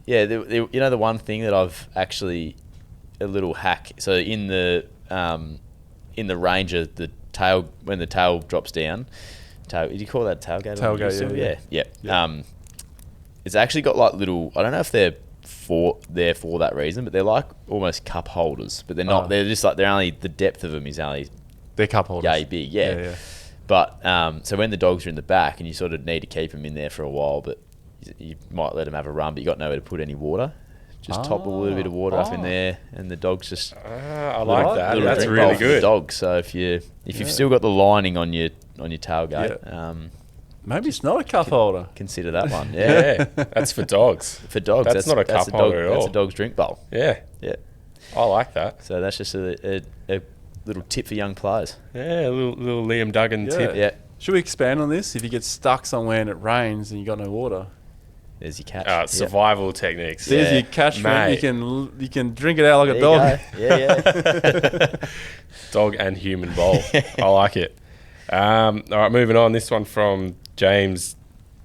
[SPEAKER 1] the one thing that I've actually a little hack. So in the Ranger, the tail when the tail drops down. Did you call that tailgate?
[SPEAKER 2] Tailgate,
[SPEAKER 1] yeah. It's actually got like little. I don't know if they're there for that reason, but they're like almost cup holders. But they're not. They're just like they're only the depth of them is only
[SPEAKER 2] they're cup holders.
[SPEAKER 1] yay big. Yeah. But so when the dogs are in the back and you sort of need to keep them in there for a while, but you might let them have a run, but you got nowhere to put any water. Just top a little bit of water up in there, and the dogs just.
[SPEAKER 3] I like that.
[SPEAKER 1] Little
[SPEAKER 3] That's
[SPEAKER 1] drink bowl
[SPEAKER 3] really
[SPEAKER 1] for the
[SPEAKER 3] good.
[SPEAKER 1] dog. So if you've still got the lining on your tailgate,
[SPEAKER 2] Maybe it's not a cup holder.
[SPEAKER 1] consider that one.
[SPEAKER 3] Yeah, that's for dogs.
[SPEAKER 1] For dogs,
[SPEAKER 3] That's not a cup holder at all.
[SPEAKER 1] That's a dog's drink bowl.
[SPEAKER 3] Yeah,
[SPEAKER 1] Yeah.
[SPEAKER 3] I like that.
[SPEAKER 1] So that's just a little tip for young players.
[SPEAKER 3] Yeah, a little Liam Duggan tip.
[SPEAKER 1] Yeah.
[SPEAKER 2] Should we expand on this? If you get stuck somewhere and it rains and you got no water,
[SPEAKER 1] There's your catch.
[SPEAKER 3] Survival techniques.
[SPEAKER 2] there's
[SPEAKER 1] Yeah.
[SPEAKER 2] your catchment.
[SPEAKER 3] Mate.
[SPEAKER 2] You can drink it out like a
[SPEAKER 1] There you
[SPEAKER 2] dog.
[SPEAKER 1] go. Yeah.
[SPEAKER 3] Dog and human bowl. I like it. All right, moving on. This one from James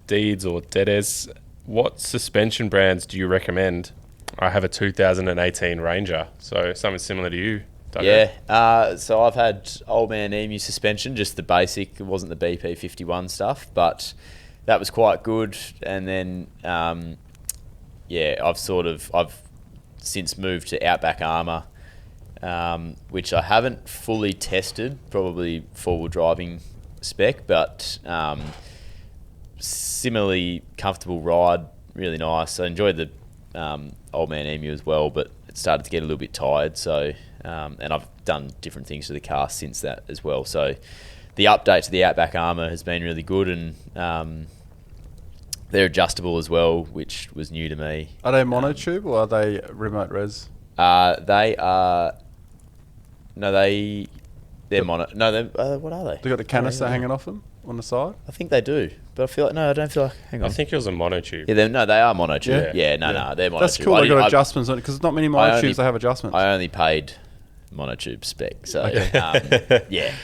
[SPEAKER 3] Deeds or Dedes. What suspension brands do you recommend? I have a 2018 Ranger, so something similar to you, Duggan.
[SPEAKER 1] Yeah. So I've had Old Man Emu suspension, just the basic. It wasn't the BP51 stuff, but that was quite good. And then, I've since moved to Outback Armour, which I haven't fully tested, probably four-wheel driving spec, but similarly comfortable ride, really nice. I enjoyed the Old Man Emu as well, but it started to get a little bit tired. So, and I've done different things to the car since that as well. So, the update to the Outback Armour has been really good, and they're adjustable as well, which was new to me.
[SPEAKER 2] Are they monotube or are they remote res?
[SPEAKER 1] They are. No, they're mono. No, they're what are they?
[SPEAKER 2] They got the canister hanging off them. on the side?
[SPEAKER 1] I think they do, but I feel like I don't feel like. Hang on.
[SPEAKER 3] I think it was a monotube.
[SPEAKER 1] Yeah, they are monotube.
[SPEAKER 2] Yeah.
[SPEAKER 1] Yeah, no, they're monotube.
[SPEAKER 2] That's cool. They got adjustments on it because not many monotubes they have adjustments.
[SPEAKER 1] I only paid monotube spec, so yeah.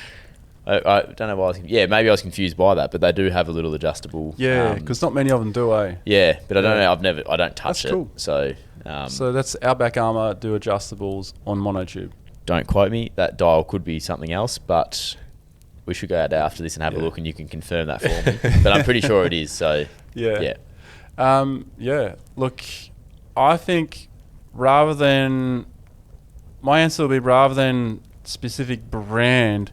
[SPEAKER 1] I don't know why maybe I was confused by that, but they do have a little adjustable.
[SPEAKER 2] Yeah, because not many of them do, eh?
[SPEAKER 1] Yeah, but I don't know. I don't touch
[SPEAKER 2] That's cool.
[SPEAKER 1] it. So,
[SPEAKER 2] so that's Outback Armour do adjustables on monotube.
[SPEAKER 1] Don't quote me. That dial could be something else, but we should go out after this and have a look, and you can confirm that for me. But I'm pretty sure it is. So
[SPEAKER 2] yeah. Look, I think rather than specific brand,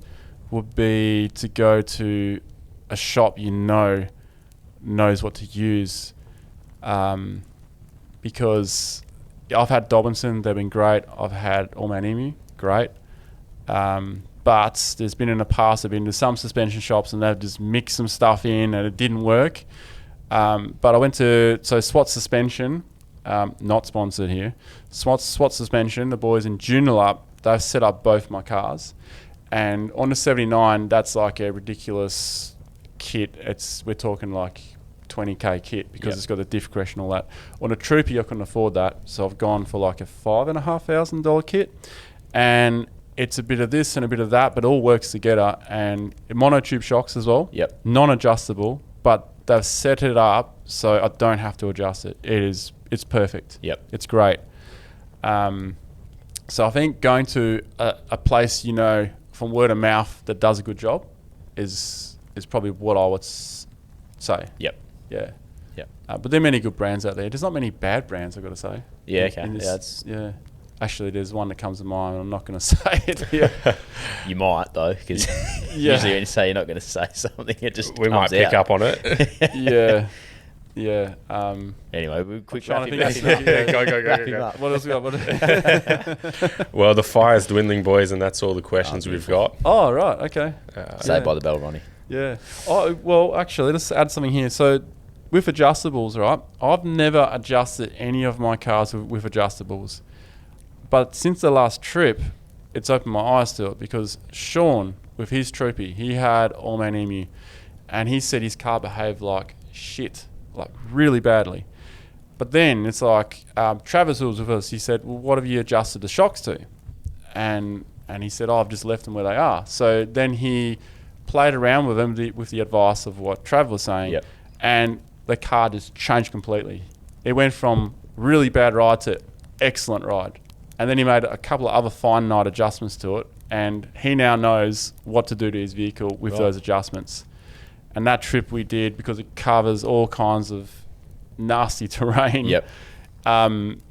[SPEAKER 2] would be to go to a shop knows what to use, because I've had Dobinson, they've been great. I've had Allman Emu, great. But there's been in the past, I've been to some suspension shops and they've just mixed some stuff in and it didn't work. But I went to SWAT Suspension, not sponsored here. SWAT Suspension, the boys in Joondalup, they've set up both my cars. And on the 79, that's like a ridiculous kit. We're talking like 20k kit because it's got the diff crash and all that. On a Troopy, I couldn't afford that, so I've gone for like a $5,500 kit, and it's a bit of this and a bit of that, but it all works together. And monotube shocks as well. Yep. Non-adjustable, but they've set it up so I don't have to adjust it. It's perfect. Yep. It's great. So I think going to a place from word of mouth that does a good job is probably what I would say. Yep. Yeah. Yep. But there are many good brands out there. There's not many bad brands, I've got to say. Yeah, okay. Actually, there's one that comes to mind. I'm not going to say it here. You might, though, because usually when you say you're not going to say something, it just
[SPEAKER 3] we might pick up on it.
[SPEAKER 2] Yeah.
[SPEAKER 1] Anyway, quick
[SPEAKER 3] go.
[SPEAKER 2] What else we got?
[SPEAKER 3] Well, the fire's dwindling, boys, and that's all the questions we've got.
[SPEAKER 2] Oh, right. Okay.
[SPEAKER 1] Saved by the bell, Ronnie.
[SPEAKER 2] Yeah. Oh, well, actually, let's add something here. So with adjustables, right, I've never adjusted any of my cars with adjustables. But since the last trip, it's opened my eyes to it because Sean, with his Troopy, he had Allman Emu, and he said his car behaved like shit, like really badly. But then it's like Travis, who was with us, he said, well, what have you adjusted the shocks to? And he said, I've just left them where they are. So then he played around with them with the advice of what Trav was saying, and the car just changed completely. It went from really bad ride to excellent ride. And then he made a couple of other fine night adjustments to it, and he now knows what to do to his vehicle with those adjustments. And that trip we did, because it covers all kinds of nasty terrain, it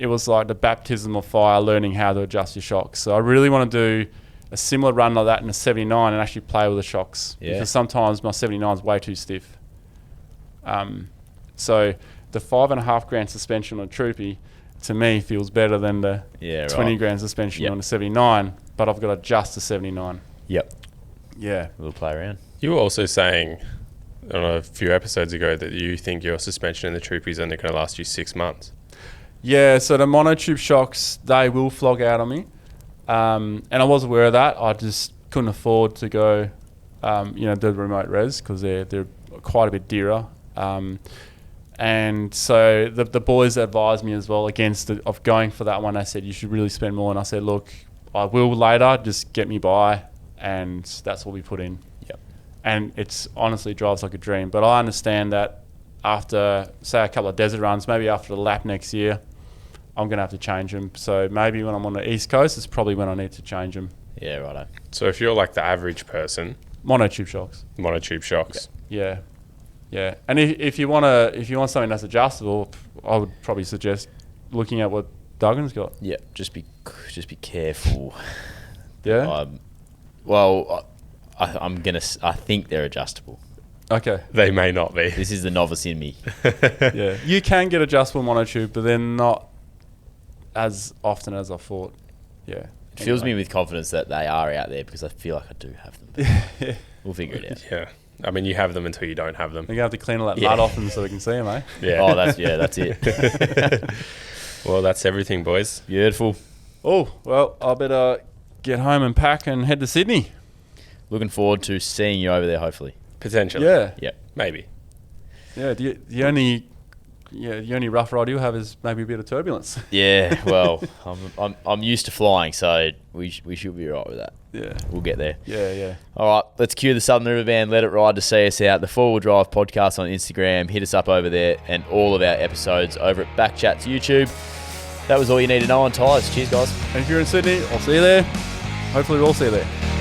[SPEAKER 2] was like the baptism of fire, learning how to adjust your shocks. So I really want to do a similar run like that in a 79 and actually play with the shocks, because sometimes my 79 is way too stiff. So the $5,500 suspension on a Troopy, to me, feels better than the 20 grand suspension on the 79, but I've got to adjust the 79. Yep. Yeah.
[SPEAKER 1] We'll play around.
[SPEAKER 3] You were also saying on a few episodes ago that you think your suspension in the Troopy is only going to last you 6 months.
[SPEAKER 2] Yeah, so the monotube shocks, they will flog out on me. And I was aware of that. I just couldn't afford to go, do the remote res because they're quite a bit dearer. And so the boys advised me as well against of going for that one. They said, you should really spend more. And I said, look, I will later, just get me by. And that's what we put in. Yep. And it's honestly drives like a dream. But I understand that after, say, a couple of desert runs, maybe after the lap next year, I'm going to have to change them. So maybe when I'm on the East Coast, it's probably when I need to change them.
[SPEAKER 1] Yeah, righto.
[SPEAKER 3] So if you're like the average person...
[SPEAKER 2] Monotube shocks.
[SPEAKER 3] Monotube shocks.
[SPEAKER 2] Yeah. Yeah, and if you want something that's adjustable, I would probably suggest looking at what Duggan's got.
[SPEAKER 1] Yeah, just be careful.
[SPEAKER 2] Yeah.
[SPEAKER 1] I think they're adjustable.
[SPEAKER 2] Okay.
[SPEAKER 3] They may not be.
[SPEAKER 1] This is the novice in me.
[SPEAKER 2] Yeah, you can get adjustable monotube, but they're not as often as I thought. Yeah.
[SPEAKER 1] It fills me with confidence that they are out there because I feel like I do have them.
[SPEAKER 2] Yeah.
[SPEAKER 1] We'll figure it out.
[SPEAKER 3] Yeah. I mean, you have them until you don't have them.
[SPEAKER 2] You're going to have to clean all that mud off them so we can see them, eh?
[SPEAKER 3] Yeah.
[SPEAKER 1] Oh, that's it.
[SPEAKER 3] Well, that's everything, boys.
[SPEAKER 1] Beautiful.
[SPEAKER 2] Oh, well, I better get home and pack and head to Sydney.
[SPEAKER 1] Looking forward to seeing you over there, hopefully.
[SPEAKER 3] Potentially.
[SPEAKER 2] Yeah.
[SPEAKER 1] Yep.
[SPEAKER 3] Maybe.
[SPEAKER 2] Yeah. The only rough ride you have is maybe a bit of turbulence.
[SPEAKER 1] Yeah, well, I'm used to flying, so we should be right with that.
[SPEAKER 2] Yeah.
[SPEAKER 1] We'll get there.
[SPEAKER 2] Yeah.
[SPEAKER 1] All right, let's cue the Southern River Band, Let It Ride to see us out. The 4-Wheel Drive podcast on Instagram. Hit us up over there, and all of our episodes over at BackChat's YouTube. That was all you need to know on tyres. Cheers, guys.
[SPEAKER 2] And if you're in Sydney, I'll see you there. Hopefully we'll see you there.